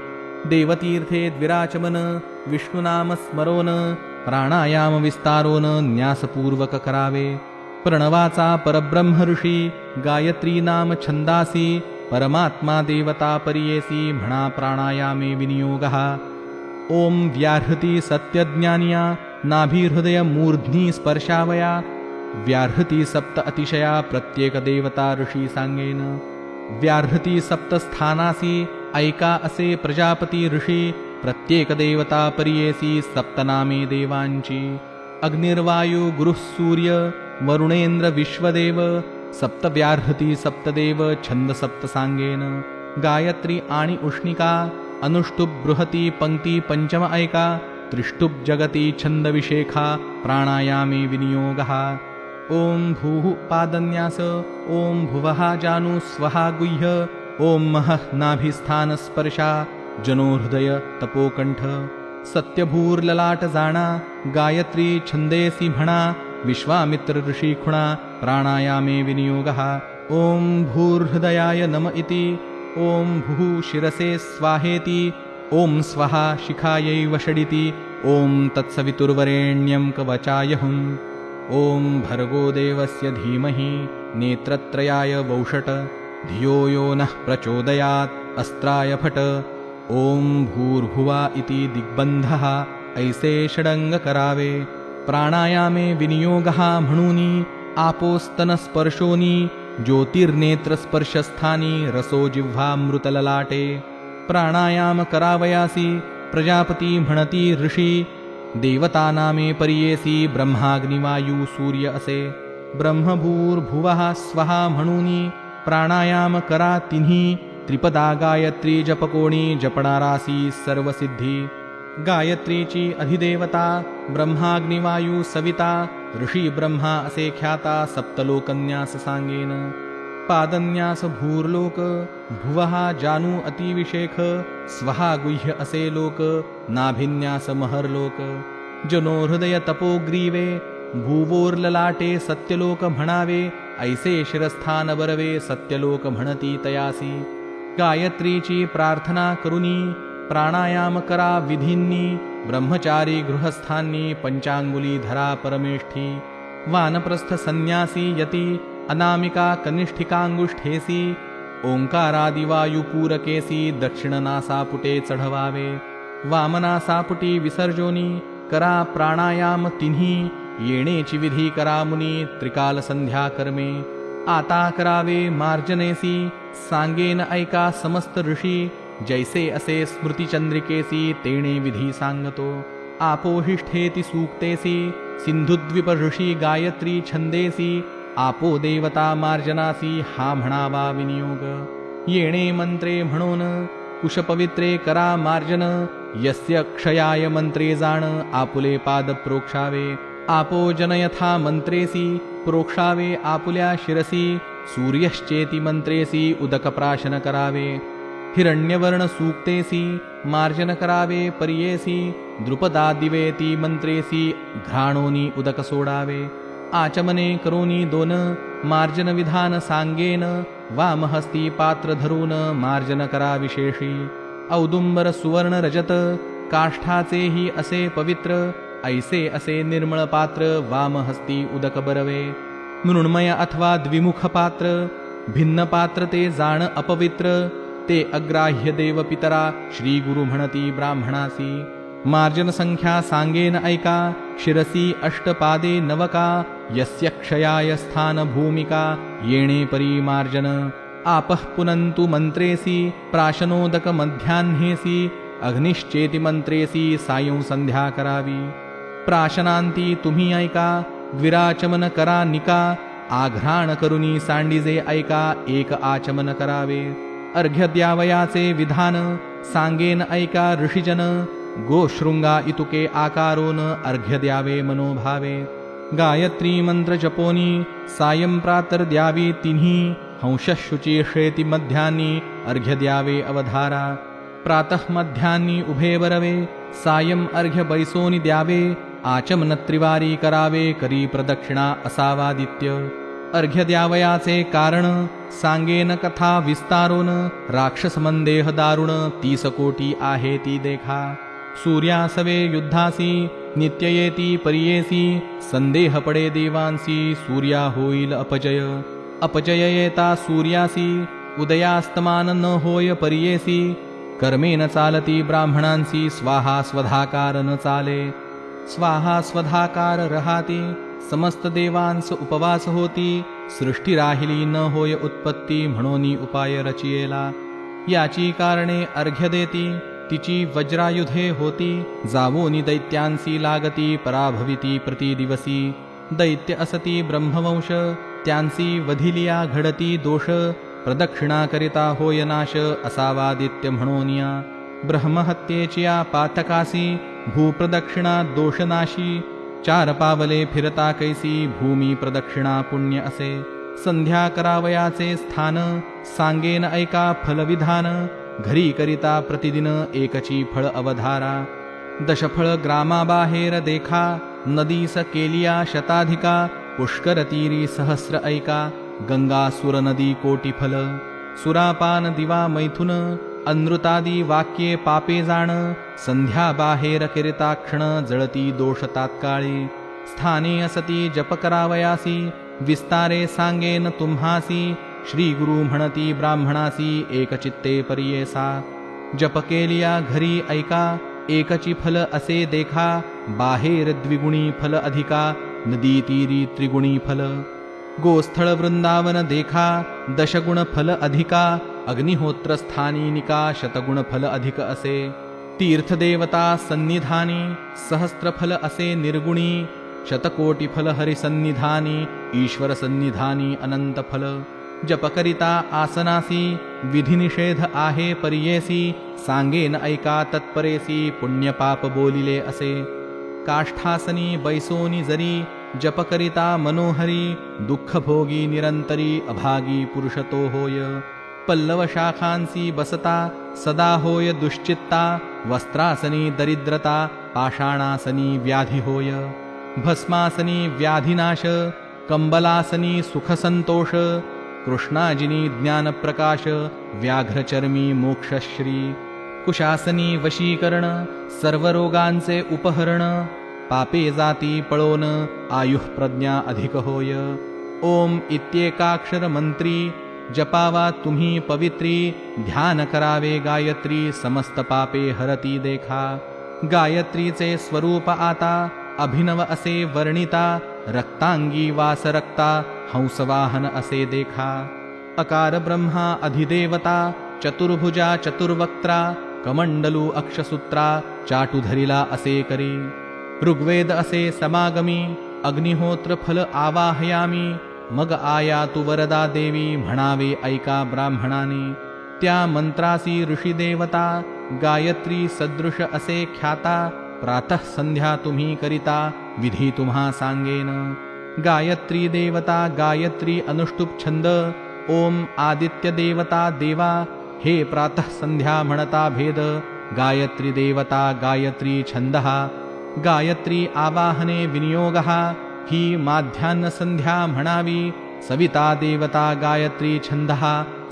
देवतीर्थे द्विराचमन विष्णुनाम स्मरोन. प्राणायाम विस्तारोन न्यासपूर्वक करावे. प्रणवाचा परब्रह्म ऋषी गायत्री नाम छंदासी. परमात्मा देवता परियेसी म्हणा प्राणायामे विनियोगः. ओम व्याहृती सत्यज्ञानिया नाभिहृदय मूर्ध्नी स्पर्शावया व्याहृती सप्त अतिशया प्रत्येक देवता ऋषी सांगेन व्याहृती सप्त स्थानासी ऐका असे प्रजापती ऋषी प्रत्येक देवता परियेसी सप्तनामे देवांची अग्निर्वायू गुरुः सूर्य वरुणेंद्र विश्वदेव सप्त व्याहृती सप्तदेव छंद सप्त सांगेन गायत्री आणि उष्णिका अनुष्टुप बृहती पंक्ती पंचम ऐका त्रिष्टुप जगती छंद विशेखा प्राणायामे विनियोगः ओम भूः पादन्यास ओम भुवः जानु स्वहा गुह्य ओम महः नाभिस्थान स्पर्शा जनोहृदय तपोकंठ सत्यभूर्ललाट जाणा गायत्री छंदेसी म्हणा विश्वामित्र ऋषी खुणा प्राणायामे विनियोगः ओम भूर्हृदयाय नम इति ओम भूः शिरसे स्वाहेति ओम स्वहा शिखायै वषडिति ओम तत्सवितुर्वरेण्यं कवचायहुम् ओम भर्गो देवस्य धीमहि नेत्रत्रयाय वौषट धियो यो नः प्रचोदयात् अस्त्राय फट ओम भूर्भुवा इति दिग्बंधः ऐसे षडंग करावे प्राणायामे विनियोगः म्हणूनी आपोस्तनस्पर्शोनी ज्योतिर्नेत्रस्पर्शस्थानी रसो जिह्वामृतललाटे प्राणायाम करावयासी प्रजापती म्हणती ऋषी देवतानामे परियेसी ब्रह्माग्निवायू सूर्य असे ब्रह्मभूर्भुवः स्वहा म्हणूनी प्राणायाम करा तिन्ही त्रिपदा गायत्री जपकोणी जपणारासी सर्वसिद्धी गायत्रीची अधिदेवता ब्रह्माग्निवायू सविता ऋषी ब्रह्मा असे ख्याता सप्तलोकन्यास सांगेन पादन्यास भूर्लोक भुवः जानु अतिविशेख स्वहा गुह्य असे लोक नाभिन्यास महर्लोक जनोहृदय तपोग्रीवे भूवोर्ललाटे सत्यलोक म्हणावे ऐसे शिरस्थान बरवे सत्यलोक म्हणती तयासी गायत्रीची प्रार्थना करुनी प्राणायाम करा विधींनी ब्रह्मचारी गृहस्थांनी पंचांगुली धरा परमेष्ठी वानप्रस्थ संन्यासी यती अनामिका कनिष्ठिकांगुष्ठेसी ओंकारादिवायुपूरकेसी दक्षिणनासापुटे चढवावे वामनासापुटी विसर्जोनी करा प्राणायाम तिन्ही येणेची विधी करा मुनी त्रिकाल संध्या कर्मे आता करावे मार्जनेसी सांगेन ऐका समस्त ऋषी जैसे असे स्मृतिचंद्रिकेसी तेणे विधी सांगतो आपोहिष्ठेति सूक्तेसी सिंधुद्वीप ऋषी गायत्री छंदेसी आपो देवता मार्जनासी हा म्हणावा विनियोग येणे मंत्रे म्हणून कुशपवित्रे करा मार्जन यस्य क्षयाय मंत्रे जाण आपुले पाद प्रोक्षावे आपो जनयथा मंत्रेसी प्रोक्षावे आपुल्या शिरसी सूर्यश्चेति मंत्रेसी उदक प्राशन करावे हिरण्यवर्ण सूक्तेसी मार्जन करावे परियेसी द्रुपदा दिवेती मंत्रेसी घ्राणोनी उदक सोडावे आचमने करोनी दोन मार्जन विधान सांगेन वामहस्ती पात्र धरून मार्जन करा विशेषी औदुंबर सुवर्ण रजत काष्ठाचेही असे पवित्र ऐसे असे निर्मळ पात्र वामहस्ती उदक बरवे मृण्मय अथवा द्विमुख पात्र भिन्न पात्र ते जाण अपवित्र ते अग्राह्य देव पितरा श्री गुरु म्हणती ब्राह्मणासी मार्जन संख्या सांगेन ऐका शिरसी अष्टपादे नवका यस्य क्षयाय स्थान भूमिका येणे परी मार्जन आपः पुनंतु मंत्रेसी प्राशनोदक मध्याह्नेसी अग्निश्चेति मंत्रेसी सायं संध्या करावी प्राशनांती तुम्ही ऐका द्विराचमन करा निका आघ्राण करुनी सांडिजे ऐका एक आचमन करावे अर्घ्य द्यावयाचे विधान सांगेन ऐका ऋषिजन गोशृंगा इतुके आकारोन अर्घ्य द्यावे मनोभावे गायत्री मंत्र जपोनी सायं प्रातर द्यावी तिन्ही हंशशुची शेती मध्यानी अर्घ्य द्यावे अवधारा प्रातः मध्यानी उभे बरवे सायं अर्घ्य बैसोनी द्यावे आचमन त्रिवारी करावे करी प्रदक्षिणा असावादित्य अर्घ्य द्यावयाचे कारण सांगेन कथा विस्तारोन राक्षस मंदेह दारुण 30 कोटी आहे ती देखा सूर्यासवे युद्धासी नित्य येती परियेसी संदेह पडे देवांसी सूर्या होईल अपजय अपजय येता सूर्यासी उदयास्तमान न होय परियेसी कर्मेन चालती ब्राह्मणांसी स्वाहा स्वधाकार न चाले. स्वाहा स्वधाकार रहाती समस्त देवांस उपवास होती. सृष्टी राहिली न होय उत्पत्ती म्हणोनी उपाय रचियेला. याची कारणे अर्घ्य देती तिची वज्रायुधे होती. जावोनी दैत्यांसी लागती पराभविती प्रतिदिवसी. दैत्य असती ब्रह्मवंश त्यांसी वधिलिया घडती दोष. प्रदक्षिणा करिता होय नाश असावादित्य म्हणोनिया. ब्रह्महत्येचिया पातकासी भूप्रदक्षिणा दोषनाशी. 4 पावले फिरता कैसी भूमी प्रदक्षिणा पुण्य असे. संध्या करावयाचे स्थान सांगेन ऐका फलविधान. घरी करिता प्रतिदिन एकची फळ अवधारा. दशफळ ग्रामाबाहेर देखा नदीस केलिया शताधिका. पुष्कर तीरी सहस्र ऐका गंगा सुर नदी कोटी फल. सुरापान दिवा मैथुन अनृतादी वाक्ये पापे जाण. संध्या बाहेर करिता क्षण जळती दोष तात्काळी. स्थाने असती जप करावयासी विस्तारे सांगेन तुम्हासी. श्री गुरु म्हणती ब्राह्मणासी एकचित्ते परियेसा. जप केलिया घरी ऐका एकची फल असे देखा. बाहेर द्विगुणी फल अधिका नदी तीरी त्रिगुणी फल. गोस्थळ वृंदावन देखा 10 गुण फल अधिका. अग्निहोत्र स्थानी निका 100 गुण फल अधिक असे. तीर्थदेवता सन्निधानी सहस्त्र फल असे निर्गुणी. 100 कोटी फल हरिसन्निधानी ईश्वर सन्निधानी अनंत फल. जप करिता आसनासी विधिनिषेध आहे परियेसी. सांगेन ऐका तत्परेसी पुण्य पाप बोलिले असे. काष्ठासनी बैसोनी जरी जप करिता मनोहरी. दुःख भोगी निरंतरी अभागी पुरुषतो होय. पल्लव शाखांसी बसता सदा होय दुश्चित्ता. वस्त्रासनी दरिद्रता पाषाणासनी व्याधी होय. भस्मासनी व्याधिनाश कंबलासनी सुखसंतोष. कृष्णाजिनी ज्ञानप्रकाश व्याघ्रचर्मी मोक्षश्री. कुशासनी वशीकरण सर्व रोगांचे उपहरण. पापे जाती पळोन आयुः प्रज्ञा अधिक होय. ओम इत्येकाक्षर मंत्री जपावा तुम्ही पवित्री. ध्यान करावे गायत्री समस्त पापे हरती देखा. गायत्रीचे स्वरूप आता अभिनव असे वर्णिता. रक्तांगी वास रक्ता हंसवाहन असे देखा. अकार ब्रह्मा अधिदेवता चतुर्भुजा चतुर्वक्त्रा. कमंडलू अक्षसूत्रा चाटुधरिला असे करी. ऋग्वेद असे समागमी अग्निहोत्र फल आवाहयामी. मग आया तू वरदा देवी म्हणावे ऐका ब्राह्मणाने. त्या मंत्रासी ऋषी देवता गायत्री सदृश असे ख्याता. प्रातः संध्या तुम्ही करिता विधी तुम्हा सांगेन. गायत्री देवता गायत्री अनुष्टुप छंद. ओम आदित्य देवता देवा हे प्रातः संध्या म्हणता भेद. गायत्री देवता गायत्री छंदः. गायत्री आवाहने विनियोगः. ही माध्यान्ह संध्या म्हणावी. सविता देवता गायत्री छंदः.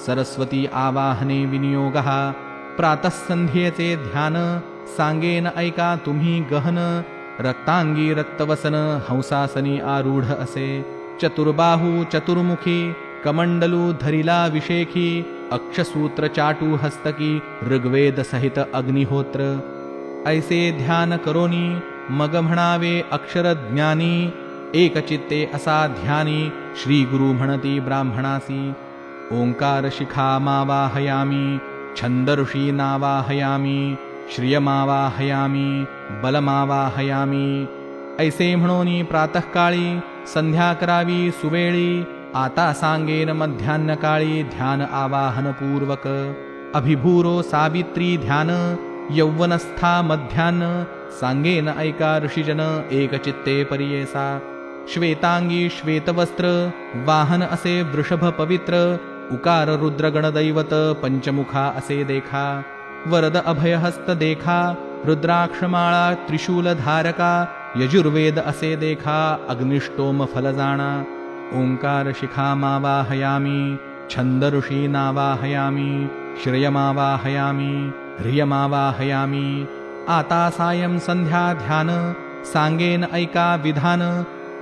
सरस्वती आवाहने विनियोगः. प्रातः संध्येचे ध्यान सांगेन ऐका तुम्ही गहन. रक्तांगी रक्तवसन हंसासनी आरूढ असे. चतुर्बाहू चतुर्मुखी कमंडलू धरिला विशेखी. अक्षसूत्र चाटू हस्तकी ऋग्वेद सहित अग्निहोत्र. ऐसे ध्यान करोनी मग म्हणावे अक्षर ज्ञानी. एकचित्ते असा ध्यानी श्री गुरु म्हणती ब्राह्मणासी. ओंकार शिखामावाहयामी. छंद ऋषी नावाहयामी. श्रियमावाहयामी बलमावाहयामी. ऐसे म्हणोनी प्रातःकाळी संध्या करावी सुवेळी. आता सांगेन मध्यान्हकाळी ध्यान आवाहन पूर्वक. अभिभूरो सावित्री ध्यान यौवनस्था मध्यान्ह. सांगेन ऐका ऋषीजन एकचित्ते परियेसा. श्वेतांगी श्वेतवस्त्र वाहन असे वृषभ पवित्र. उकार रुद्र गणदैवत पंचमुखा असे देखा. वरद अभयहस्त देखा. रुद्राक्षमाळा त्रिशूल धारका. यजुर्वेद असे देखा अग्निष्टोम फल जाणा. ओंकार शिखामावाहयामी. छंद ऋषी नावाहयामी. श्रेयमावाहयामी ह्रियमावाहयामी. आता सायं संध्या ध्यान सांगेन ऐका विधान.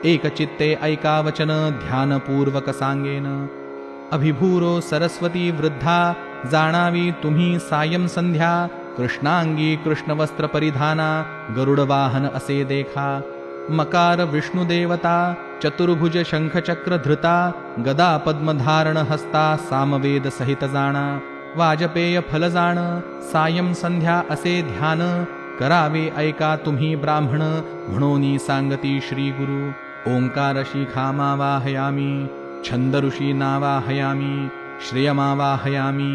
एकचित्ते ऐका वचन ध्यानपूर्वक सांगेन. अभिभूरो सरस्वती वृद्धा जाणावी तुम्ही सायं संध्या कृष्णांगी कृष्णवस्त्र परिधाना गरुडवाहन असे देखा मकार विष्णुदेवता चतुर्भुज शंखचक्र धृता गदा पद्मधारण हस्ता सामवेद सहित जाणा वाजपेय फल जाण सायं संध्या असे ध्यान करावे ऐका तुम्ही ब्राह्मण म्हणोनी सांगती श्री गुरु ओंकार शिखामावाहयामी छंद ऋषी नावाहयामी श्रेयमावाहयामी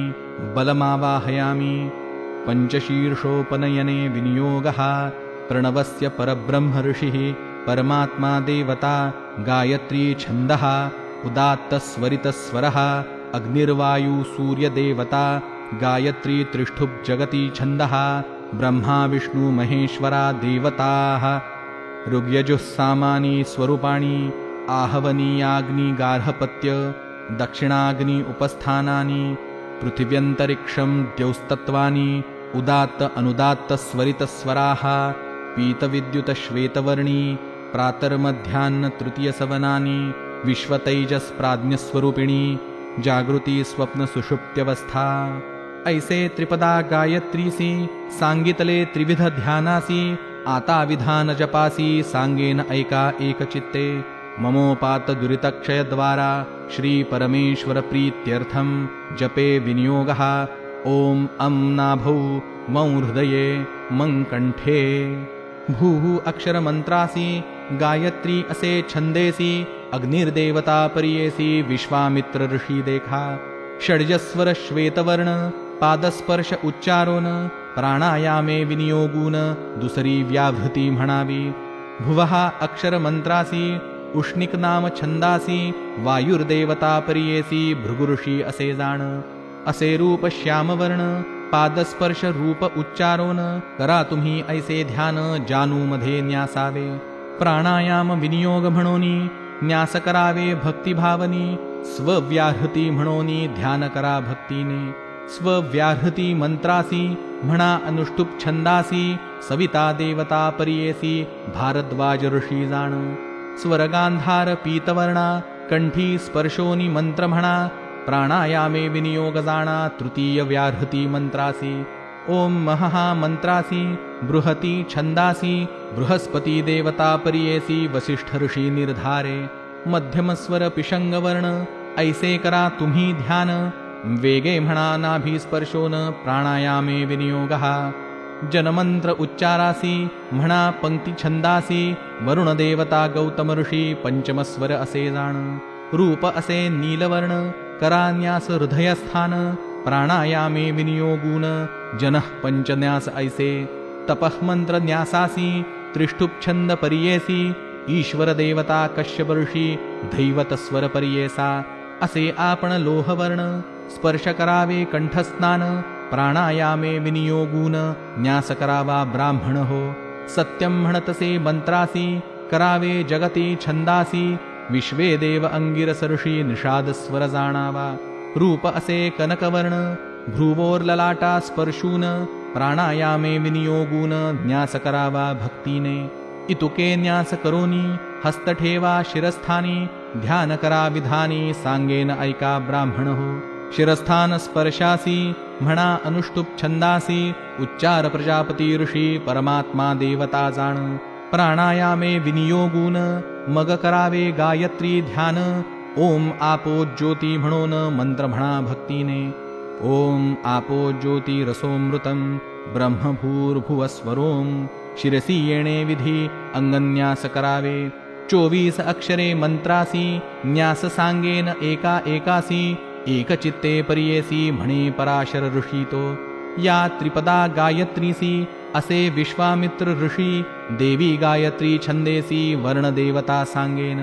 बलमावाहयामी पंचशीर्षोपनयने विनियोगः प्रणवस्य परब्रह्म ऋषिः परमात्मा देवता गायत्री छन्दः उदात्तस्वरितस्वरः अग्निर्वायु सूर्यदेवता गायत्री त्रिष्ठुप् जगति छन्दः ब्रह्मा विष्णु महेश्वरा देवताः ऋग्यजुस्सामानि स्वरूपाणि आहवनीयाग्नि गार्हपत्य दक्षिणाग्नि उपस्थानानि पृथिव्यन्तरिक्षं द्यौस्तत्वानि उदात्त अनुदात्त स्वरितस्वराः पीतविद्युतश्वेतवर्णी प्रातर्मध्याह्न तृतीयसवनानि विश्वतैजस्प्राज्ञस्वरूपिणी जागृति स्वप्न सुषुप्त्यवस्था ऐसे त्रिपदा गायत्रीसी सांगितले त्रिविध ध्यानासी आता विधान जपासी सांगेन ऐका एकचित्ते ममोपात दुरितक्षय द्वारा श्री परमेश्वर प्रीत्यर्थम जपे विनियोगः ओम अं नाभौ मौ हृदये मं कंठे भूः अक्षर मंत्रासी गायत्री असे छंदेसी अग्निर्देवता परियेसी विश्वामित्र ऋषी देखा षड्जस्वर श्वेतवर्ण पादस्पर्श उच्चारोन प्राणायामे विनियोगून दुसरी व्यावृत्ती म्हणावी भुवः अक्षर मंत्रासी उष्णिक नाम छंदासी वायुर्देवता परियेसी भृगुऋषी असे जाण असे रूप श्यामवर्ण पादस्पर्श रूप उच्चारोन करा तुम्ही ऐसे ध्यान जानू मध्ये न्यासावे प्राणायाम विनियोग म्हणोनी न्यास करावे भक्तिभावनी स्वव्याहृती म्हणोनी ध्यान करा भक्तीने स्वव्याहृती मंत्रासी म्हणा अनुष्टुप छंदासी सविता देवता परियेसी भारद्वाज ऋषी जाण स्वर्गांधार पीतवर्णा कंठी स्पर्शोनी मंत्र म्हणा प्राणायामे विनियोग जाणा तृतीय व्याहृती मंत्रासी ओम महहा मंत्रासी बृहती छंदासी बृहस्पती देवता परियेसी वसिष्ठ ऋषी निर्धारे मध्यमस्वर पिशंगवर्ण ऐसे करा तुम्ही ध्यान वेगे म्हणा नाभिस्पर्शोन प्राणायामे विनियोगः जनमंत्र उच्चारासी म्हणा पंक्ती छंदासी वरुण देवता गौतम ऋषी पंचमस्वर असे जाण रूप असे नीलवर्ण करान्यास हृदयस्थान प्राणायामे विनियोगून जनः पंचन्यास ऐसे तपः मंत्र न्यासासी त्रिष्टुप छंद परियेसी ईश्वर देवता कश्यप ऋषी दैवत स्वर परियेसा असे आपण लोहवर्ण स्पर्श करावे कंठस्नान प्राणायामे विनियोगून न्यास करावा ब्राह्मण हो सत्यम म्हणतसे मंत्रासी करावे जगती छंदासी विश्वे देव अंगिरस ऋषी निषाद स्वर जाणावा रूप असे कनकवर्ण भ्रुवोर ललाटा स्पर्शून प्राणायामे विनियोगून न्यास करावा भक्तीने इतुके न्यास करोनी हस्त ठेवा शिरस्थानी ध्यान करा विधानी सांगेन ऐका ब्राह्मण हो शिरस्थान स्पर्शासी म्हणा अनुष्टुप छंदासी उच्चार प्रजापती ऋषी परमात्मा देवता जाण प्राणायामे विनियोगून मग करावे गायत्री ध्यान ओम आपो ज्योती म्हणून मंत्र म्हणा भक्तीने ओम आपो ज्योती रसोमृतम ब्रह्मभूर्भुवस्वरोम शिरसी येणे विधी अंगन्यास करावे 24 अक्षरे मंत्रासी न्यास सांगेन एका एकासी एकचित्ते परियेसी म्हणे पराशर ऋषी तो या त्रिपदा गायत्रीसी असे विश्वामित्र ऋषी देवी गायत्री छंदेसी वर्णदेवता सांगेन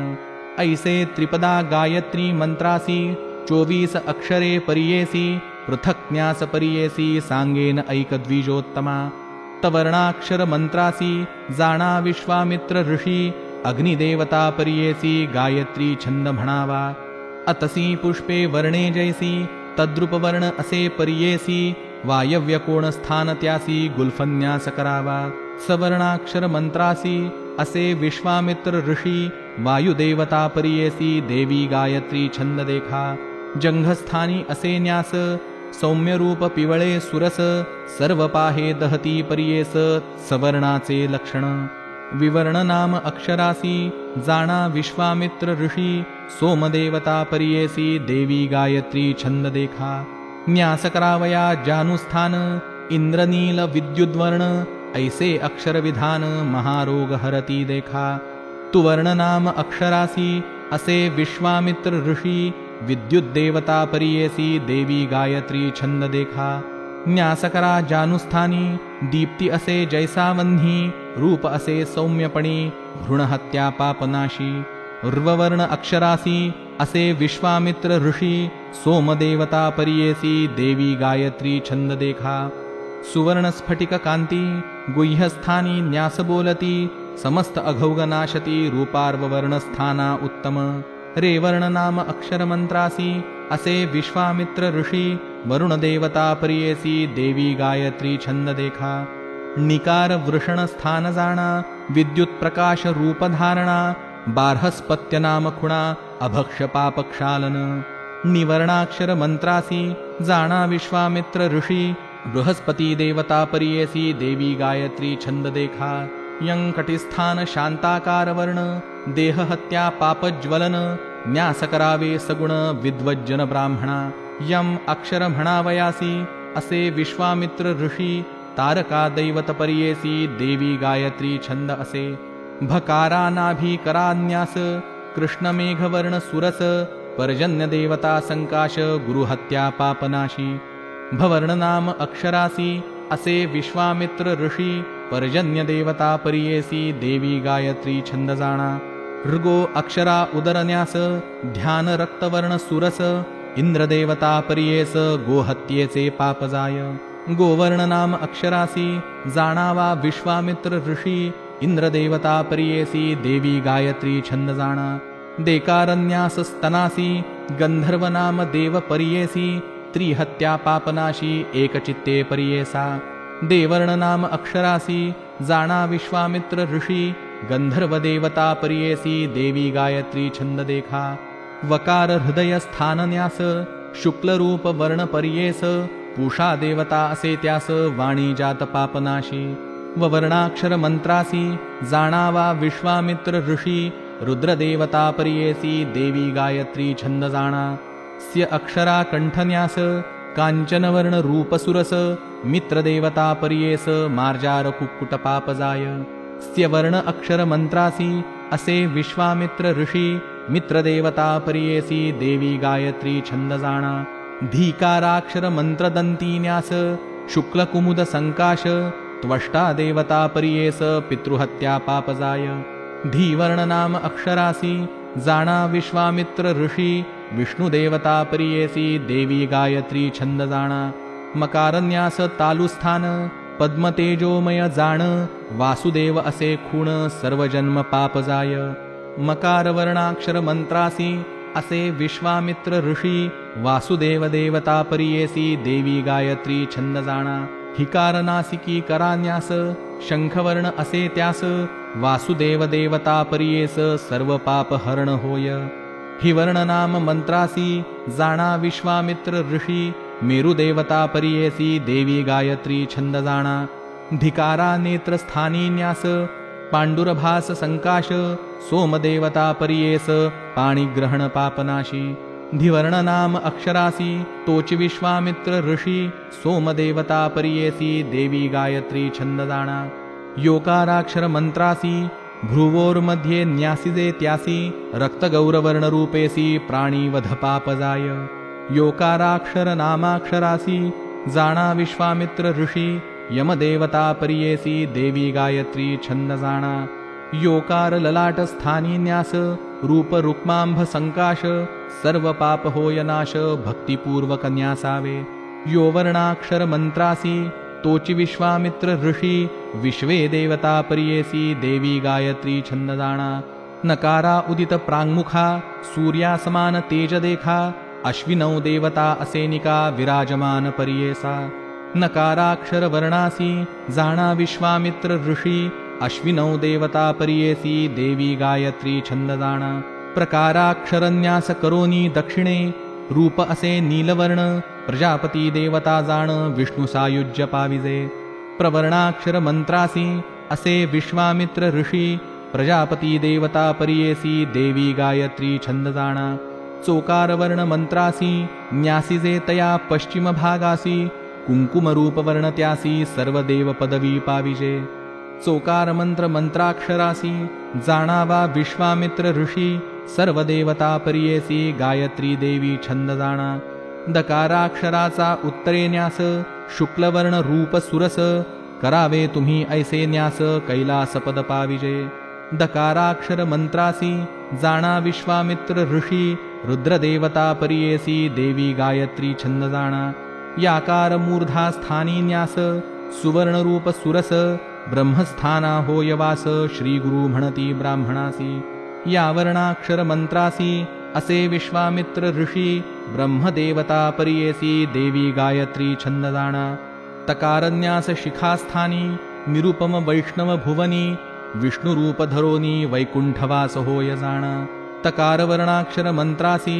ऐसे त्रिपदा गायत्री मंत्रासी 24 अक्षरे परियेसी पृथक् न्यास परियेसी सांगेन ऐक द्विजोत्तमा तवर्णाक्षर मंत्रासी जाणा विश्वामित्र ऋषी अग्निदेवता परियेसी गायत्री छंद म्हणावा अतसी पुष्पे वर्णे जैसी तद्रूप वर्ण असे परियेसी वायव्य कोण स्थान त्यासी गुल्फन्यास करावा सवर्णाक्षर मंत्रासी असे विश्वामित्र ऋषी वायुदेवता परियेसी देवी गायत्री छंद देखा जंघस्थानी असे न्यास सौम्यरूप पिवळे सुरस सर्व पाहे दहती पर्येस सवर्णाचे लक्षण विवर्ण नाम अक्षरासी जाणा विश्वामित्र ऋषी सोमदेवता पर्येसी देवी गायत्री छंद देखा न्यास करावया जानुस्थान इंद्रनील विद्युद्वर्ण ऐसे अक्षर विधान महारोग हरती देखा तु वर्ण नाम अक्षरासी असे विश्वामित्र ऋषी विद्युत देवता पर्येसी देवी गायत्री छंद देखा न्यास करा जानुस्थानी दीप्ती असे जैसावन्ही रूप असे सौम्यपणी भ्रूणहत्या पापनाशी उर्ववर्ण अक्षरासी असे विश्वामित्र ऋषी सोमदेवता पर्येसी देवी गायत्री छंद देखा सुवर्ण स्फटिक कांती गुह्यस्थानी न्यास बोलती समस्त अघौगनाशती रूपार्ववर्णस्थाना उत्तम रेवर्ण नाम अक्षर मंत्रासी असे विश्वामित्र ऋषी वरुण देवता पर्येसी देवी गायत्री छंद देखा निकार वृषण स्थान जाणा विद्युत प्रकाश रूप धारणा बार्हस्पत्य नाम खुणा अभक्ष पाप क्षालन निवर्णाक्षर मंत्रासी जाणा विश्वामित्र ऋषी बृहस्पती देवता पर्येसी देवी गायत्री छंद देखा यं कटिस्थान शांताकार वर्ण देह हत्या पापज्वलन न्यास करावे सगुण विद्वज्जन ब्राह्मणा यम अक्षर म्हणावयासी असे विश्वामित्र ऋषी तारका दैवत पर्येसी देवी गायत्री छंद असे भकारा नाभी करान्यास कृष्णमेघवर्ण सुरस पर्जन्य देवता संकाश गुरुहत्या पापनाशी भवर्ण नाम अक्षरासी असे विश्वामित्र ऋषी पर्जन्य देवता पर्येसी देवी गायत्री छंद जाणा ऋगो अक्षरा उदरन्यास ध्यान रक्तवर्ण सुरस इंद्रदेवता पर्येस गोहत्येचे पाप जाय गोवर्ण नाम अक्षरासी जाणावा विश्वामित्र ऋषी इंद्रदेवता पर्येसी देवी गायत्री छंद जाणा देकारन्यास स्तनासी गंधर्व नाम देव पर्येसी त्रिहत्या पापनाशी एकचित्ते पर्येसा देवर्ण नाम अक्षरासी जाणा विश्वामित्र ऋषी गंधर्व देवता पर्येसी देवी गायत्री छंद देखा वकार हृदय स्थान न्यास शुक्ल रूप वर्ण पर्येस पूषा देवता असे त्यास वाणी जात पापनाशी वर्णाक्षर मंत्रासी जाणावा विश्वामित्र ऋषी रुद्रदेवता पर्येसी देवी गायत्री छंद जाणा स्य अक्षरा कंठन्यास कांचनवर्ण रूपसुरस मित्रदेवता पर्येस मार्जार कुक्कुट पापजाय स्य वर्ण अक्षर मंत्रासी असे विश्वामित्र ऋषी मित्रदेवता पर्येसी देवी गायत्री छंद जाणा धीकाराक्षर मंत्रदंतीन्यास शुक्ल कुमुद संकाश त्वष्टा देवता पर्येस पितृहत्या पापजाय धीवर्ण नाम अक्षरासी जाणा विश्वामित्र ऋषी विष्णुदेवता पर्येसी देवी गायत्री छंद जाणा मकारन्यास तालुस्थान पद्मतेजोमय जाण वासुदेव असे खूण सर्वजन्म पापजाय मकारवर्णाक्षर मंत्रासी असे विश्वामित्र ऋषी वासुदेव देवता पर्येसी देवी गायत्री छंद जाणा हिकारनासिकी करान्यास शंखवर्ण असे त्यास वासुदेव देवता पर्येस सर्व पाप हरण होय हिवर्ण नाम मंत्रासी जाणा विश्वामित्र ऋषी मेरुदेवता पर्येसी देवी गायत्री छंद जाणा धिकारा नेत्रस्थानी न्यास पांडुरभास संकाश सोमदेवता पर्येस पाणिग्रहण पापनाशी धिवर्ण नाम अक्षरासी तोच विश्वामित्र ऋषी सोमदेवता पर्येसी देवी गायत्री छंद जाणा योकाराक्षर मंत्रासी भ्रुवोर्मध्ये न्यासिजे त्यासी रक्तगौरवर्ण रूपेसी प्राणीवध पापजाय योकाराक्षर नामाक्षरासी जाणा विश्वामित्र ऋषी यमदेवता पर्येसी देवी गायत्री छंद जाणा योकार ललाट स्थानी न्यास रूप रुक्मांभ संकाश सर्व पाप होय नाश भक्तिपूर्वक न्यासावे योवर्णाक्षर मंत्रासी तोची विश्वामित्र ऋषी विश्वे देवता पर्येसी देवी गायत्री छंद जाणा नकारा उदित प्रांगमुखा सूर्यासमान तेज देखा अश्विनौ देवता असेनिका विराजमान पर्येसा नकाराक्षर वर्णासी जाणा विश्वामित्र ऋषी अश्विनौ देवता पर्येसी देवी गायत्री छंद जाणा प्रकाराक्षरन्यास करोनी दक्षिणे रूप असे नीलवर्ण प्रजापती देवता जाण विष्णू सायुज्य पाविजे प्रवर्णाक्षर मंत्रासी असे विश्वामित्र ऋषी प्रजापती देवता परियेसी देवी गायत्री छंद जाणा चोकार वर्ण मंत्रासी न्यासीजे तया पश्चिम भागासी कुंकुमरूप वर्ण त्यासी सर्व देव पदवी पाविजे चोकार मंत्र मंत्राक्षरासी जाणावा विश्वामित्र ऋषी सर्व देवता परियेसी गायत्री देवी छंद जाणा दकाराक्षराचा उत्तरे न्यास शुक्लवर्ण रूप सुरस करावे तुम्ही ऐसे न्यास कैलास पद पाविजे दकाराक्षर मंत्रासी जाणा विश्वामित्र ऋषी रुद्रदेवता परियेसी देवी गायत्री छंद जाणा याकार मूर्धा स्थानी न्यास सुवर्ण रूप सुरस ब्रह्मस्थाना होयवास श्री गुरु म्हणती ब्राह्मणासी या वर्णाक्षर मंत्रासी असे विश्वामित्र ऋषी ब्रह्मदेवता परियेसी देवी गायत्री छंद जाणा तकारन्यास शिखास्थानी निरुपम वैष्णव भुवनी विष्णुरूप धरोनी वैकुंठवास होय जाणा तकारवर्णाक्षर मंत्रासी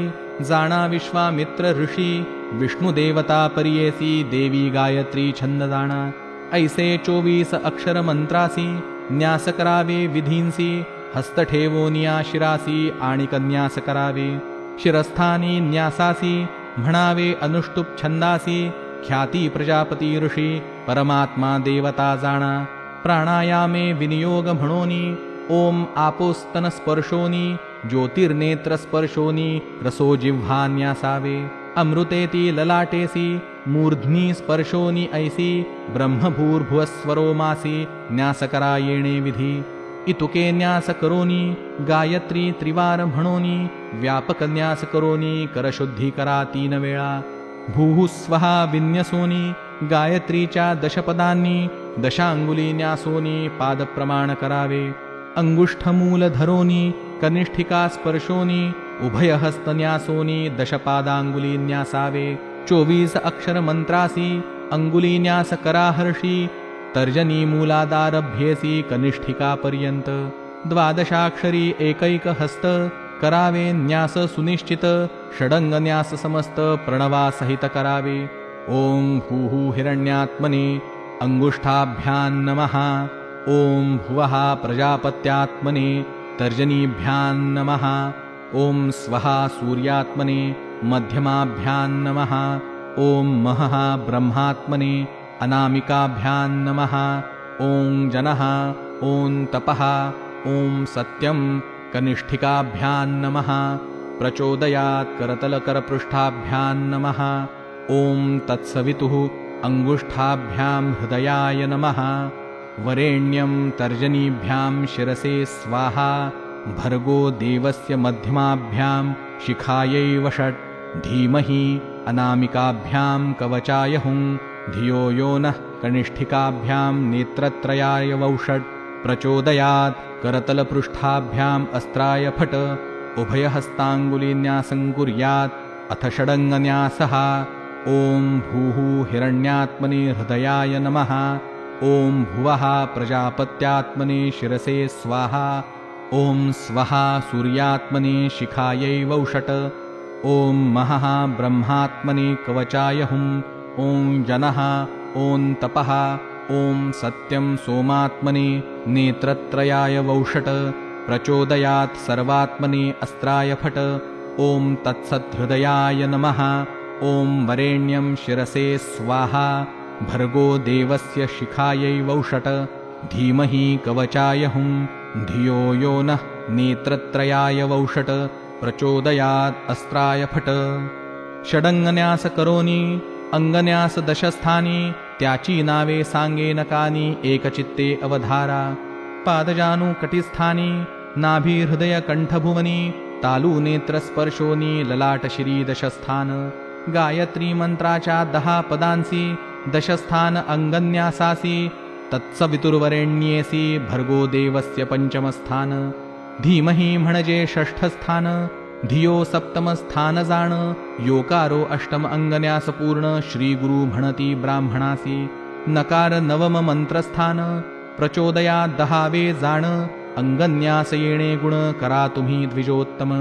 जाणा विश्वामित्र ऋषी विष्णुदेवता परियेसी देवी गायत्री छंद जाणा ऐसे 24 अक्षर मंत्रासी न्यास करावे विधींसी हस्त ठेवोनिया शिरासी आणि कन्यास करावे शिरस्थानी न्यासासी म्हणावे अनुष्टुप छंदासी ख्याती प्रजापती ऋषी परमात्मा देवता जाणा प्राणायामे विनियोग म्हणोनी ओम आपोस्तन स्पर्शोनी ज्योतिर्नेत्र स्पर्शोनी रसो जिव्हा न्यासावे अमृतेती ललाटेसी मूर्ध्नी स्पर्शोनी ऐसी ब्रह्मभूर्भुवस्वरो मासी न्यास करा येणे विधी इतुके न्यास करोनी गायत्री त्रिवार म्हणोनी व्यापक न्यास करोनी करशुद्धी करा 3 वेळा भूः स्वहा विन्यसोनी गायत्रीच्या दशपदांनी दशांगुली न्यासोनी पादप्रमाण करावे अंगुष्ठमूल धरोनी कनिष्ठिका स्पर्शोनी उभयहस्त न्यासोनी दशपादांगुली न्यासावे 24 अक्षर मंत्रासी अंगुली न्यास कराहर्षी तर्जनी मूलादारभ्येसी कनिष्ठिका पर्यंत द्वादशाक्षरी एकैक हस्त करावे न्यास सुनिश्चित षडंग न्यास समस्त प्रणवा सहित करावे ओम भूः हिरण्यात्मने अंगुष्ठाभ्यां नमः ओम भुवः प्रजापत्यात्मने तर्जनीभ्यां नमः ओम स्वहा सूर्यात्मने मध्यमाभ्यां नमः ओम महः ब्रह्मात्मने अनामिकाभ्यां नमः ओम जनः ओम तपः ओम सत्यं कनिष्ठिकाभ्यां नमः प्रचोदयात् करतलकरपृष्ठाभ्यां नमः ओम तत्सवितुः अंगुष्ठाभ्यां हृदयाय नमः वरेण्यं तर्जनीभ्यां शिरसे स्वाहा भर्गो देवस्य मध्यमाभ्यां शिखायै वषट् धीमहि अनामिकाभ्यां कवचाय हुं धियो यो नः कनिष्ठिकाभ्यां नेत्रत्रयाय वौषट् प्रचोदयात् करतलपृष्ठाभ्याम् अस्त्राय फट् उभयहस्ताङ्गुलीन्यासं कुर्यात् अथ षडङ्गन्यासः ओम भूः हिरण्यात्मने हृदयाय नमः ओम भुवः प्रजापत्यात्मने शिरसे स्वाहा ओम स्वहा सूर्यात्मने शिखायै वौषट् ओम महः ब्रह्मात्मने कवचाय हुं ओम जनः ओम तपः ओम सत्यं सोमात्मने नेत्रत्रयाय वौषट् प्रचोदयात् सर्वात्मने अस्त्राय फट् ओम तत्सत्हृदयाय नमः ओम वरेण्यं शिरसे स्वाहा भर्गो देवस्य शिखायै वौषट् धीमहि कवचाय हुं धियो यो नः नेत्रत्रयाय वौषट् प्रचोदयात् अस्त्राय फट् षडंगन्यास करोनी अंगन्यास दशस्थानी त्याची नावे सांगेनकानी एकचित्ते अवधारा पादजानु कटिस्थानी नाभी हृदय कंठभुवनी तालू नेत्र स्पर्शोनी ललाट शिरी दशस्थान गायत्री मंत्राच्या 10 पदांसी दशस्थान अंगन्यासासी तत्सवितुर्वरेण्येसी भर्गो देवस्य पंचमस्थान धीमहि म्हणजे षष्ठस्थान धियो सप्तमस्थान जाण योकारो अष्टम अंगन्यास पूर्ण श्री गुरु म्हणती ब्राह्मणासी नकार नवम मंत्रस्थान प्रचोदया 10वे जाण अंगन्यास येणे गुण करा तुम्ही द्विजोत्तम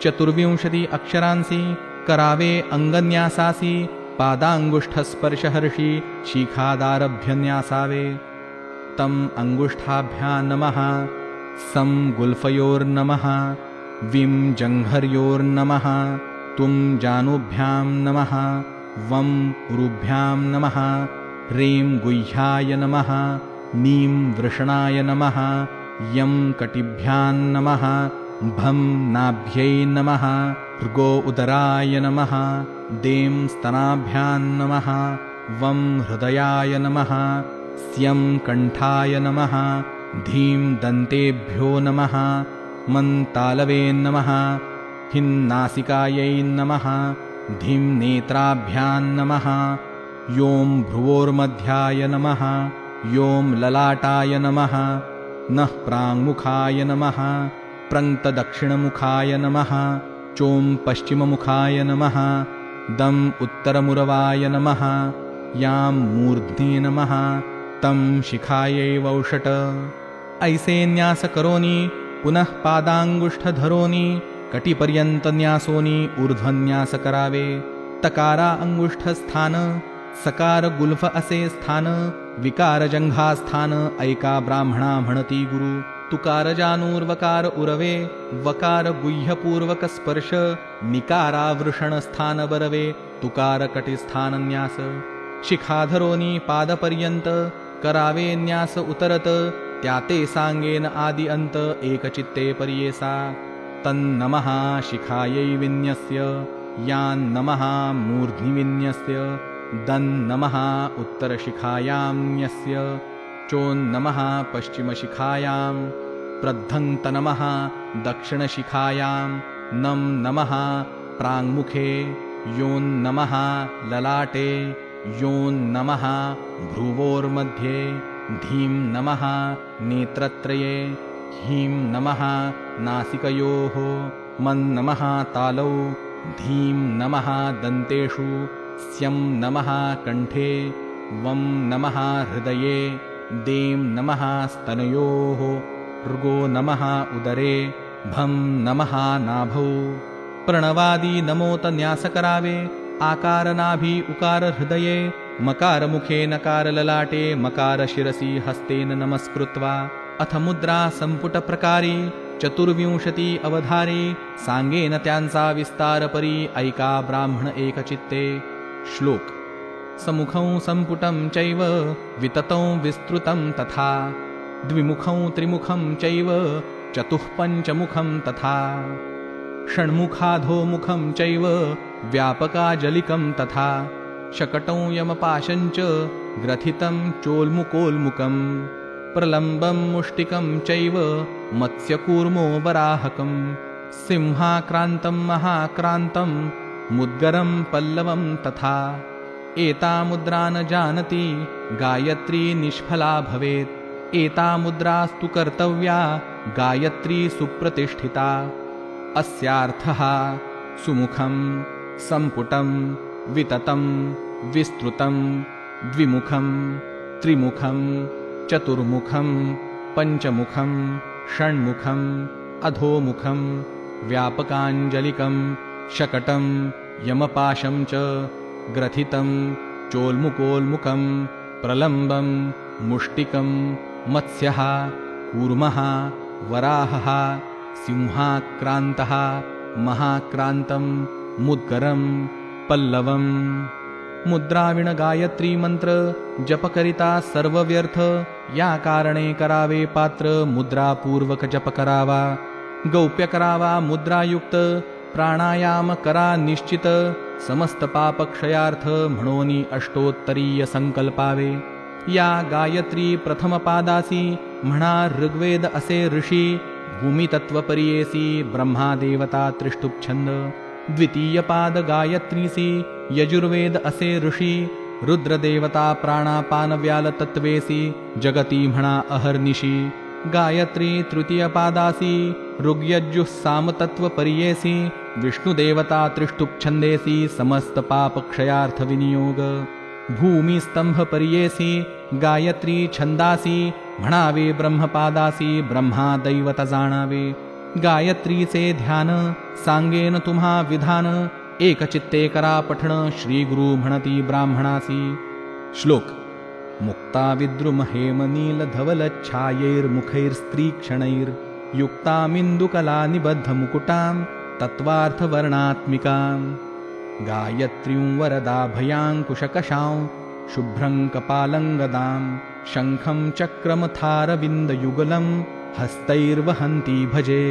24 अक्षरांसी करावे अंगन्यासासी पादांगुष्ठस्पर्शहर्षी शिखादारभ्य न्यासावे। तम अंगुष्ठाभ्यां नमः, सं गुल्फयोर्नमः, विं जंघर्योर्नमः, तुम जानुभ्यां नमः, वं उरुभ्यां नमः, ह्रीं गुह्याय नमः, नीं वृषणाय नमः, यं कटिभ्यां नमः, भं नाभ्यै नमः, भृगो उदराय नमः, दें स्तनाभ्यां नमः, वं हृदयाय नमः, स्यं कण्ठाय नमः, धीं दन्तेभ्यो नमः, मं तालवे नमः, हिं नासिकायै नमः, धीं नेत्राभ्यां नमः, यों भ्रुवोर्मध्याय नमः, यों ललाटाय नमः, नः प्राङ्मुखाय नमः, प्रङ्क्तदक्षिणमुखाय नमः, चों पश्चिममुखाय नमः, दं उत्तरमुरवाय नमः, यां मूर्ध्नि नमः, तं शिखायै वौषट। ऐसे न्यास करोनी पुनः पादांगुष्ठधरोनी कटिपर्यंत न्यासोनी ऊर्ध्वन्यास करावे। तकारा अंगुष्ठस्थान, सकार गुल्फ असे स्थान, विकार जंघास्थान ऐका ब्राह्मणा म्हणती गुरु। तुकार जानूर्वकार उरवे, वकार गुह्यपूर्वक स्पर्श, निकारा वृषण स्थान बरवे, तुकार कटिस्थान न्यास। शिखाधरोनी पादपर्यंत करावे न्यास उतरत, त्याते सांगेन आदि अंत एकचित्ते पर्येसा। तन्नमः शिखायै विन्यस्य, यान्नमः मूर्ध्नि विन्यस्य, दन्नमः उत्तरशिखायां न्यस्य, चोन्नमः पश्चिमशिखायां, प्रद्धन्तनमः दक्षिणशिखायां, नं नमः प्राङ्मुखे, योन्नमः ललाटे, योन्नमः भ्रुवोर्मध्ये, धीं नमः नेत्रत्रये, ह्रीं नमः नासिकयोः, मं नमः तालौ, धीं नमः दन्तेषु, स्यं नमः कण्ठे, वं नमः हृदये, दें नमः स्तनयोः, ऋगो नमः उदरे, भं नमः नाभौ। प्रणवादि नमोत न्यास करावे। आकार नाभि उकार हृदये, मकार मुखे नकार ललाटे, मकार शिरसि हस्तेन नमस्कृत्वा। अथ मुद्रा संपुट प्रकारी, चतुर्विंशति अवधारी, सांगेन त्यांचा विस्तार परी, ऐका ब्राह्मण एकचित्ते। श्लोक। समुखं संपुटं चैव, विततं विस्तृतं तथा, द्विमुखं त्रिमुखं चैव, चतुःपञ्चमुखं तथा, षण्मुखाधोमुखं चैव, व्यापकाजलिकं तथा, शकटं यमपाशं च, ग्रथितं चोल्मुकोल्मुकं, प्रलम्बं मुष्टिकं चैव, मत्स्यकूर्मो वराहकं, सिंहाक्रान्तं महाक्रान्तं, मुद्गरं पल्लवं तथा। एता मुद्रा न जानति, गायत्री निष्फला भवेत्। एता मुद्रास्तु कर्तव्या, गायत्री सुप्रतिष्ठिता। अस्यार्थः सुमुखं, संपुटं, विततं, विस्तृतं, द्विमुखं, त्रिमुखं, चतुर्मुखं, पञ्चमुखं, षण्मुखं, अधोमुखं, व्यापकाञ्जलिकं, शकटं, यमपाशं च, ग्रथितं, चोल्मुकोल्मुकं, प्रलम्बं, मुष्टिकं, मत्स्यः, कूर्मः, वराहः, सिंहाक्रान्तः, महाक्रान्तं, मुद्गरं, पल्लवम्। मुद्राविण गायत्री मंत्र जप करिता सर्व व्यर्थ, या कारणे करावे पात्र, मुद्रा पूर्वक जप करावा। गौप्य करावा मुद्रायुक्त, प्राणायाम करा निश्चित, समस्त पाप क्षयार्थ, म्हणोनी अष्टोत्तरीय संकल्पावे। या गायत्री प्रथम पादासी, म्हणा ऋग्वेद असे ऋषी, भूमितत्वपर्येसी, ब्रह्मा देवता त्रिष्टुप्छंद। द्वितीय पाद गायत्रीसी, यजुर्वेद असे ऋषी, रुद्रदेवता प्राणापान व्याल तत्वेसी, जगती म्हणा अहर्निशी। गायत्री तृतीय पादासी, ऋग्यजुः सामतत्वपर्येसी, विष्णुदेवता त्रिष्टुप्छंदेसी, समस्त पाप क्षयार्थ विनियोग। भूमिस्तंभ पर्येसी, गायत्री छंदासी, म्हणावे ब्रह्मपादासी, ब्रह्मा दैवत जाणावे। गायत्रीचे ध्यान सांगेन तुम्हा विधान, एकचित्ते करा पठण श्री गुरु म्हणती ब्राह्मणासी. श्लोक. मुक्ता विद्रुम हेम नील धवल छायैर्मुखैर्स्त्री क्षणैर युक्तामिन्दुकला निबद्ध मुकुटां तत्वार्थ वर्णात्मिकां गायत्रीं वरदाभयाङ्कुशकशां शुभ्रं कपालङ्गदां शङ्खं चक्रमथारविन्दयुगलं हस्तैर्वहन्ती भजे.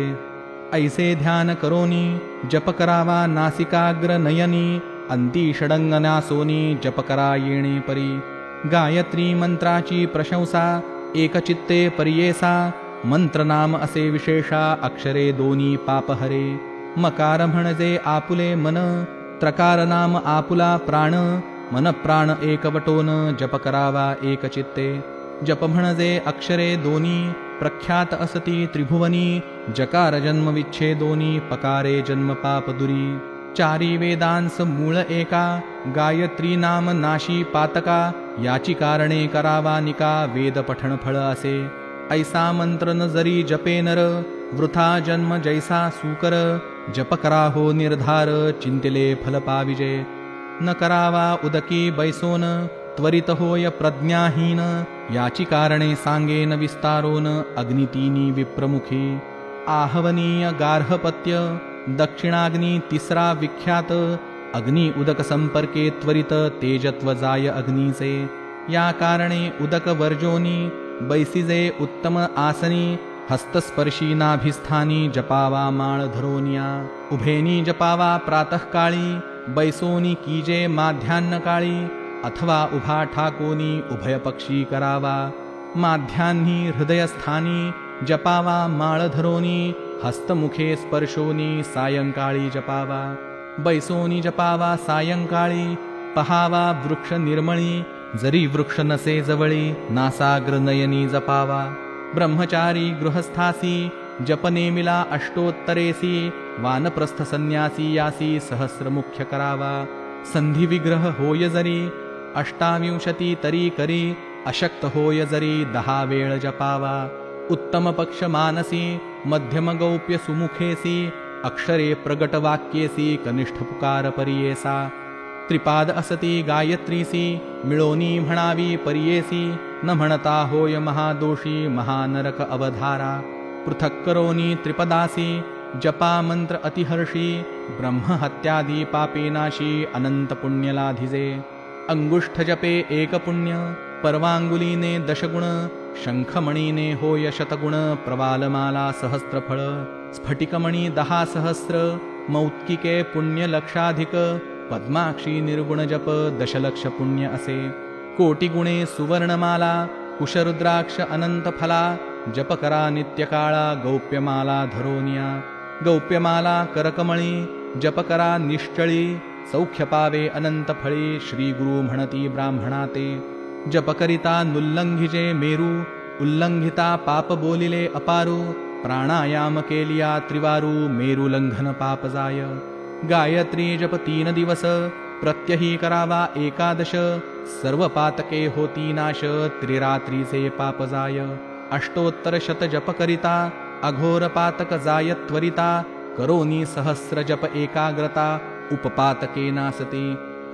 ऐसे ध्यान करोनी जप करावा नासिकाग्र नयनी अंती षडंगनासोनी जप करा येणे परी. गायत्री मंत्राची प्रशंसा एकचित्ते पर्येसा मंत्रनाम असे विशेषा अक्षरे दोनी पापहरे. मकार म्हणजे आपुले मन त्रकार नाम आपुला प्राण मन प्राण एकवटोन जप करावा एकचित्ते. जप म्हणजे अक्षरे दोनी प्रख्यात असती त्रिभुवनी जकार जन्म विच्छेदोनी पकारे जन्म पाप दुरी. चारी वेदांस मूळ एका गायत्री नाम नाशी पातका याची कारणे करावा निका वेद पठण फळ असे. ऐसा मंत्र न जरी जपे नर वृथा जन्म जैसा सूकर जप करा हो निर्धार चिंतिले फल पाविजे. न करावा उदकी बैसोन त्वरित होय प्रज्ञाहीन याची कारणे सांगेन विस्तारोन अग्नितीनी विप्रमुखी. आहवनीय गार्हपत्य दक्षिणाग्नी तिसरा विख्यात अग्नि उदक संपर्के त्वरित तेजत्व जाय अग्नीचे. या कारणे उदक वर्जोनी बैसिजे उत्तम आसनी हस्तस्पर्शी नाभिस्थानी जपावा माळ धरोनिया. उभेनी जपावा प्रातःकाळी बैसोनी कीजे माध्यान्न काळी अथवा उभा ठाकोनी उभय पक्षी करावा. माध्यान्ही हृदयस्थानी जपावा माळ धरोनी हस्तमुखे स्पर्शोनी सायंकाळी जपावा. बैसोनी जपावा सायंकाळी पहावा वृक्ष निर्मळी जरी वृक्ष नसे जवळी नासाग्र नयनी जपावा. ब्रह्मचारी गृहस्थासी जप नेमिला अष्टोत्तरेसी वानप्रस्थ संन्यासी यासी सहस्र मुख्य करावा. संधी विग्रह होय जरी अष्टाविंशती तरी करी अशक्त होय जरी 10 वेळ जपावा. उत्तम पक्ष मानसी मध्यम गौप्य सुमुखेसी अक्षरे प्रगट वाक्येसी कनिष्ठ पुकार परियेसा. त्रिपाद असती गायत्रीसी मिळोनी म्हणावी परियेसी न म्हणता होय महादोषी महानरक अवधारा. पृथक करोनी त्रिपदासी जपा मंत्र अतिहर्षी ब्रह्महत्यादी पापेनाशी अनंत पुण्यलाधिजे. अंगुष्ठ जपे एक पुण्य परवांगुलीने दशगुण शंखमणीने होय शतगुण प्रवालमाला सहस्त्रफळ. स्फटिकमणी 10 सहस्र मौत्किके पुण्य लक्षाधिक पद्माक्षी निर्गुण जप दशलक्ष पुण्य असे. कोटी गुणे सुवर्णमाला कुशरुद्राक्ष अनंत फला जप करा नित्यकाळा गौप्यमाला धरोनिया. गौप्यमाला करकमळी जप करा निश्चळी सौख्य पावे अनंत फळी श्री गुरु म्हणती ब्राह्मणाते. जप करिता नुल्लंघिजे मेरू उल्लंघिता पाप बोलिले अपारू प्राणायाम केलिया त्रिवारू मेरू लंघन पाप जाय. गायत्री जप 3 दिवस प्रत्यही करावा 11 सर्व पातके होती नाश त्रिरात्रीचे पाप जाय. अष्टोत्तर शत जप करिता अघोर पातक जाय त्वरिता करोनी सहस्र जप एकाग्रता उपपातके नासते.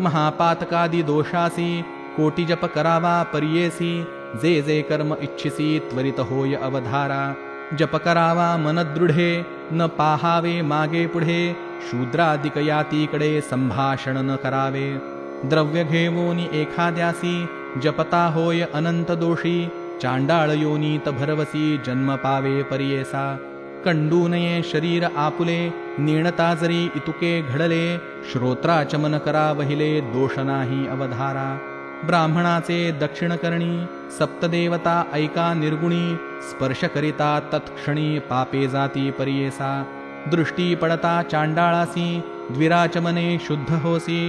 महापातकादि दोषासी कोटी जप करावा पर्येसी जे जे कर्म इच्छिसी त्वरित होय अवधारा. जप करावा मन दृढे न पाहावे मागे पुढे शूद्रादिक यातीकडे संभाषण न करावे. द्रव्य घेवोनी एखाद्यासी जपता होय अनंत दोषी चांडाळ योनीत भरवसी जन्म पावे परियेसा. कंडू नये शरीर आपुले नेणता जरी इतुके घडले श्रोत्राचमन करा वहिले दोष नाही अवधारा. ब्राह्मणाचे दक्षिणकर्णी सप्तदेवता ऐका निर्गुणी स्पर्श करिता तत्क्षणी पापे जाती परियेसा. दृष्टी पडता चांडाळासी द्विराचमने शुद्ध होसी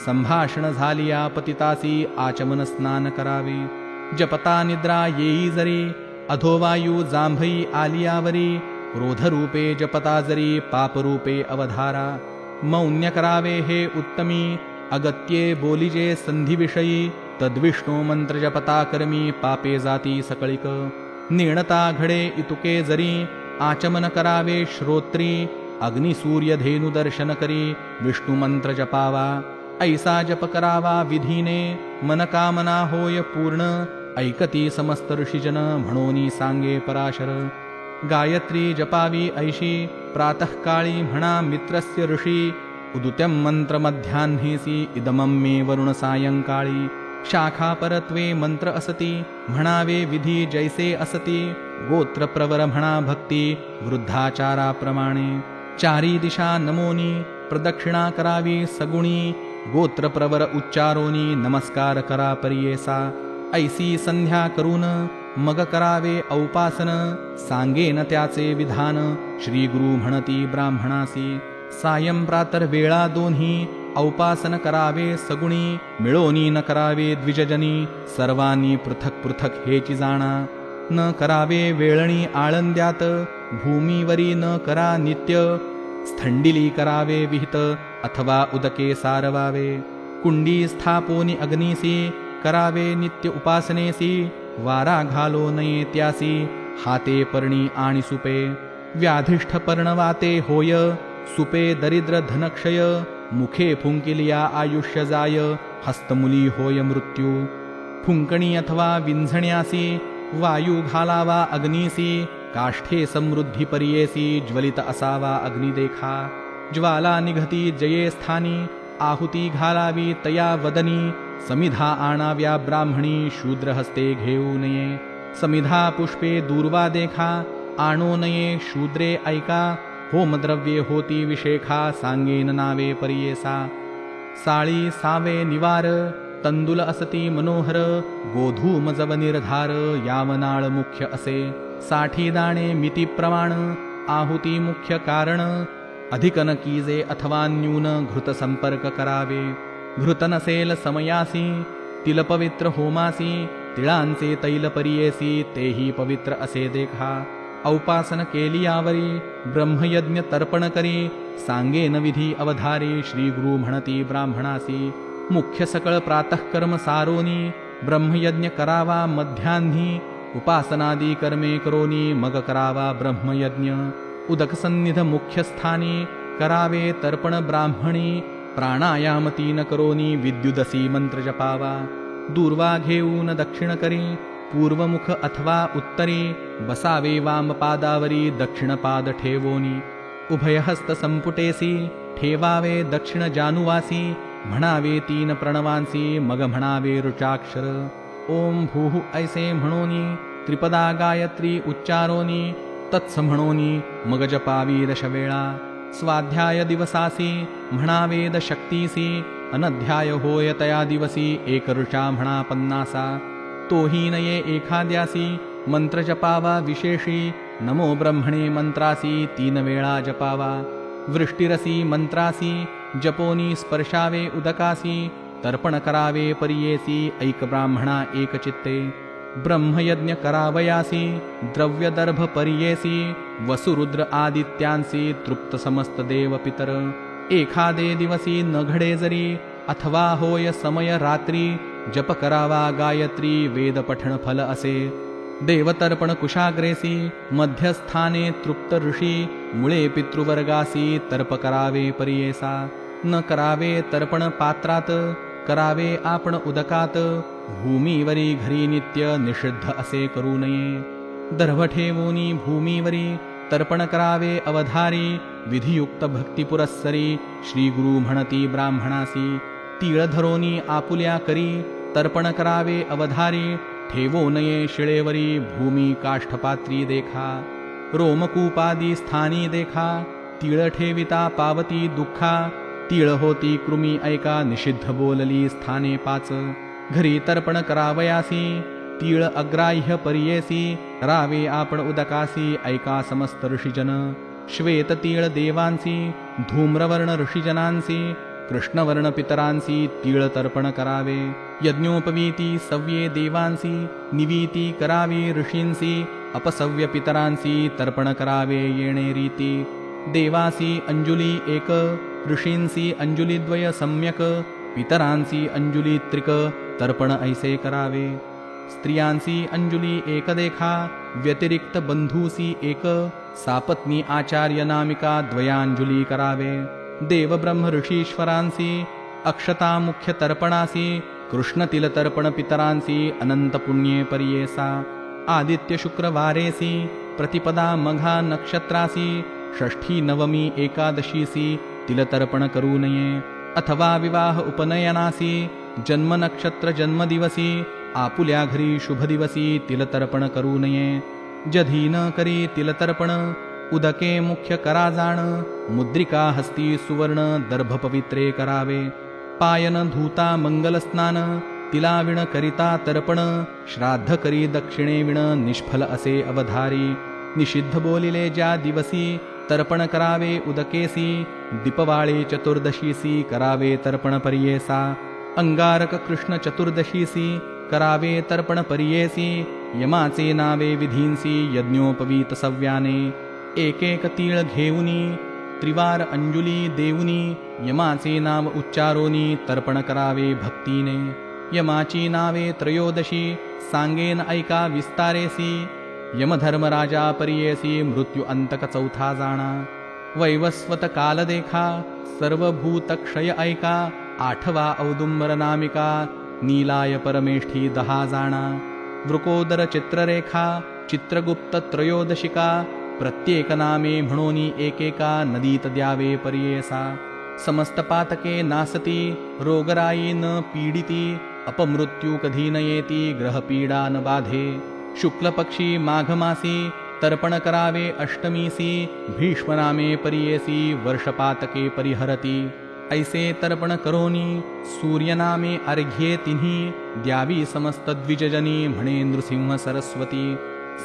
संभाषण झालिया पतितासी आचमन स्नान करावे. जपता निद्रा येई जरी अधोवायू जांभई आलियावरी क्रोधरूपे जपता जरी पापरूपे अवधारा. मौन्य करावे हे उत्तमी अगत्ये बोलिजे संधिविषयी तद्विष्णू मंत्र जपता कर्मी पापे जाती सकळिक. नेणता घडे इतुके जरी आचमन करावे श्रोत्री अग्निसूर्य धेनु दर्शन करी विष्णू मंत्र जपावा ऐसा जप करावा विधीने मन कामना होय पूर्ण ऐकती समस्त ऋषीजन म्हणोनी सांगे पराशर गायत्री जपावी ऐशी प्रातःकाळी म्हणा मित्रस्य ऋषी उदुत्यं मंत्र मध्याह्नेसी इदमं मे वरुण सायंकाळी शाखा परत्वे मंत्र असती म्हणावे विधी जैसे असती गोत्र प्रवर म्हणा भक्ती वृद्धाचाराप्रमाणे चारी दिशा नमोनी प्रदक्षिणा करावी सगुणी गोत्र प्रवर उच्चारोनी नमस्कार करा परियेसा ऐसी संध्या करून मग करावे औपासन सांगेन त्याचे विधान श्री गुरु म्हणती ब्राह्मणासी सायं प्रातर वेळा दोन्ही औपासन करावे सगुणी मिळोनी न करावे द्विजजनी सर्वांनी पृथक पृथक हेची जाणा न करावे वेळणी आळंद्यात भूमीवरी न करा नित्य स्थंडिली करावे विहित अथवा उदके सारवावे कुंडी स्थापोनी अग्नीसी करावे नित्य उपासनेसी वारा घालो नये त्यासी हाते पर्णी आणि सुपे व्याधिष्ठ पर्णवाते होय सुपे दरिद्र धनक्षय मुखे फुंकिलिया आयुष्य जाय हस्तमुली होय मृत्यू फुंकणी अथवा विंझण्यासी वायू घालावा अग्नीसी काष्ठे समृद्धी परियेसी ज्वलित असावा अग्नी देखा ज्वाला निघती जये स्थानी आहुती घालावी तया वदनी समिधा आणाव्या ब्राह्मणी शूद्र हस्ते घेऊ नये समिधा पुष्पे दूर्वा देखा आणो नये शूद्रे ऐका होमद्रव्ये होती विशेखा सांगेन नावे परियेसा साळी सावे निवार तंदुल असती मनोहर गोधूम जव निर्धार यावनाळ मुख्य असे 60 दाणे मिती प्रमाण आहुती मुख्य कारण अधिक न कीजे अथवा न्यून घृत संपर्क करावे घृत नसेल समयासी तिल पवित्र होमासी तिळांचे तैल परियेसी तेही पवित्र असे देखा औपासन केली यावरी ब्रह्मयज्ञ तर्पण करी सांगेन विधी अवधारी श्री गुरु म्हणती ब्राह्मणासी मुख्य सकळ प्रातःकर्म सारोनी ब्रह्मयज्ञ करावा मध्यान्ही उपासनादी कर्मे करोनी मग करावा ब्रह्मयज्ञ उदक सन्निध मुख्य स्थानी करावे तर्पण ब्राह्मणी प्राणायाम 3 करोनी विद्युदसी मंत्र जपावा दूर्वा घेऊन दक्षिण करी पूर्वमुख अथवा उत्तरी बसावे वाम पादावरी दक्षिण पाद ठेवोनी उभयहस्त संपुटेसी ठेवावे दक्षिण जानुवासी म्हणावे 3 प्रणवांसी मग म्हणावे ऋचाक्षर ओम भूः ऐसे म्हणोनी त्रिपदा गायत्री उच्चारोनी तत्स म्हणोनी मग जपावी 10 वेळा स्वाध्याय दिवसासी म्हणावेद शक्तीसी अनध्याय होय तया दिवसी एक ऋचा म्हणा 50 तोही नये एखाद्यासी मंत्र जपावा विशेषी नमो ब्रह्मणे मंत्रासी 3 वेळा जपावा वृष्टिरसी मंत्रासी जपोनी स्पर्शावे उदकासी तर्पण करावे परियेसी ऐक ब्राह्मणा एक चित्ते ब्रह्मयज्ञ करावयासी द्रव्यदर्भ परियेसी वसुरुद्र आदित्यांसी तृप्त समस्त देव पितर एखादे दिवसी न घडे जरी अथवा होय समय रात्री जप करावा गायत्री वेद पठण फल असे देवतर्पण कुशाग्रेसी मध्यस्थाने तृप्त ऋषी मुळे पितृवर्गासी तर्प करावे परियेसा न करावे तर्पण पात्रात करावे आपण उदकात भूमीवरी घरी नित्य निषिद्ध असे करू नये दर्भ ठेवोनी भूमीवरी तर्पण करावे अवधारी विधियुक्त भक्तिपुरस्सरी श्री गुरु म्हणती ब्राह्मणासी तीळ धरोनी आपुल्या करी तर्पण करावे अवधारी ठेवो नये शिळेवरी भूमी काष्ठपात्री देखा रोमकूपादी स्थानी देखा तीळ ठेविता पावती दुःखा तीळ होती कृमी ऐका निषिद्ध बोलली स्थाने 5 घरी तर्पण करावयासी तीळ अग्राह्य परियेसी करावे आपण उदकासी ऐका समस्त ऋषीजन श्वेत तीळ देवांसी धूम्रवर्ण ऋषीजनांसी कृष्णवर्ण पितरांसी तीळ तर्पण करावे यज्ञोपवीती सव्ये देवांसी निवीती करावी ऋषींसी अपसव्य पितरांसी तर्पण करावे येणे रीती देवासी अंजुली 1 ऋषींसी अंजुलीद्वय सम्यक पितरांसी अंजुली 3 तर्पण ऐसे करावे स्त्रियांसी अंजुली 1 देखा व्यतिरिक्त बंधूसी एक, सापत्नी आचार्य नामिका द्वयांजुली करावे. देव ब्रह्म ऋषीश्वरांसी अक्षता मुख्य तर्पणासी, कृष्ण तिल तर्पण पितरांसी अनंत पुण्ये पर्येसा. आदित्य शुक्रवारेसी प्रतिपदा मघा नक्षत्रासी, षष्ठी नवमी एकादशीसी तिलतर्पण करू नये. अथवा विवाह उपनयनासी, जन्म नक्षत्र जन्मदिवसी, आपुल्या घरी शुभ दिवसी तिलतर्पण करू नये. जधी न करी तिलतर्पण, उदके मुख्य करा जाण, मुद्रिका हस्ती सुवर्ण दर्भ पवित्रे करावे. पायन धूता मंगल स्नान, तिला विण करिता तर्पण, श्राद्ध करी दक्षिणे विण निष्फल असे अवधारी. निषिद्ध बोलिले ज्या दिवसी, तर्पण करावे उदकेसी, दीपवाळे चतुर्दशीसी करावे तर्पण पर्येसा. अंगारक कृष्ण चतुर्दशीसी करावे तर्पण पर्येसी, यमाचे नावे विधींसी यज्ञोपवीत सव्याने. एक एक तीळ घेऊनी, त्रिवार अंजुली देऊनी, यमाचे नाव उच्चारोनी तर्पण करावे भक्तीने. यमाची नावे त्रयोदशी, सांगेन ऐका विस्तारेसी, यमधर्मराजा पर्येसी मृत्यू अंतक चौथा जाणा. वैवस्वत काल देखा, सर्वभूत क्षय ऐका, आठवा औदुंबर नामिका, नीलाय परमेष्ठी 10 जाणा. वृकोदर चित्ररेखा, चित्रगुप्त त्रयोदशिका, प्रत्येक नामे म्हणोनी एकेका नदीत द्यावे पर्येसा. समस्त पातके नासती, रोगराई न पीडिती, अपमृत्यू कधी न येती, ग्रहपीडा न बाधे. शुक्ल पक्षी माघ मासी, तर्पण करावे अष्टमीसी, भीष्मनामे पर्येसी वर्षपातके परिहरती. ऐसे तर्पण करोनी, सूर्यनामे अर्घ्ये तिन्ही, द्यावी समस्त द्विजजनी म्हणे नृसिंह सरस्वती.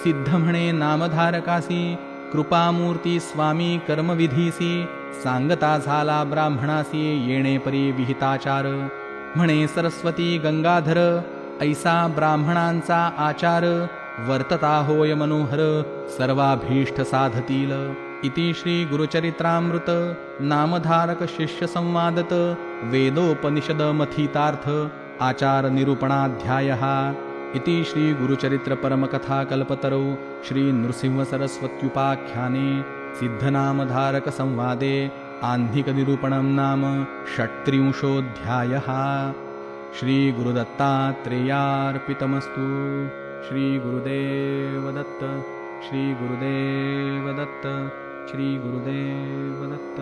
सिद्ध म्हणे नामधारकासी, कृपामूर्ती स्वामी कर्मविधीसी, सांगता झाला ब्राह्मणासी येणे परी विहिताचार. म्हणे सरस्वती गंगाधर, ऐसा ब्राह्मणांचा आचार, वर्तता होय मनोहर, सर्वाभीष्ट साधतील. इति श्री गुरुचरित्रामृत नामधारक शिष्य संवादत वेदोपनिषद मथितार्थ आचार निरूपणाध्यायः. इति श्री गुरुचरित्र परमकथा कल्पतरौ श्री नृसिंह सरस्वत्युपाख्याने सिद्धनामधारक संवादे आन्धिक निरूपणं नाम 36 श्री गुरुदत्तात्रेयार्पितमस्तु. श्री गुरुदेव दत्त, श्री गुरुदेव दत्त, श्री गुरुदेव दत्त.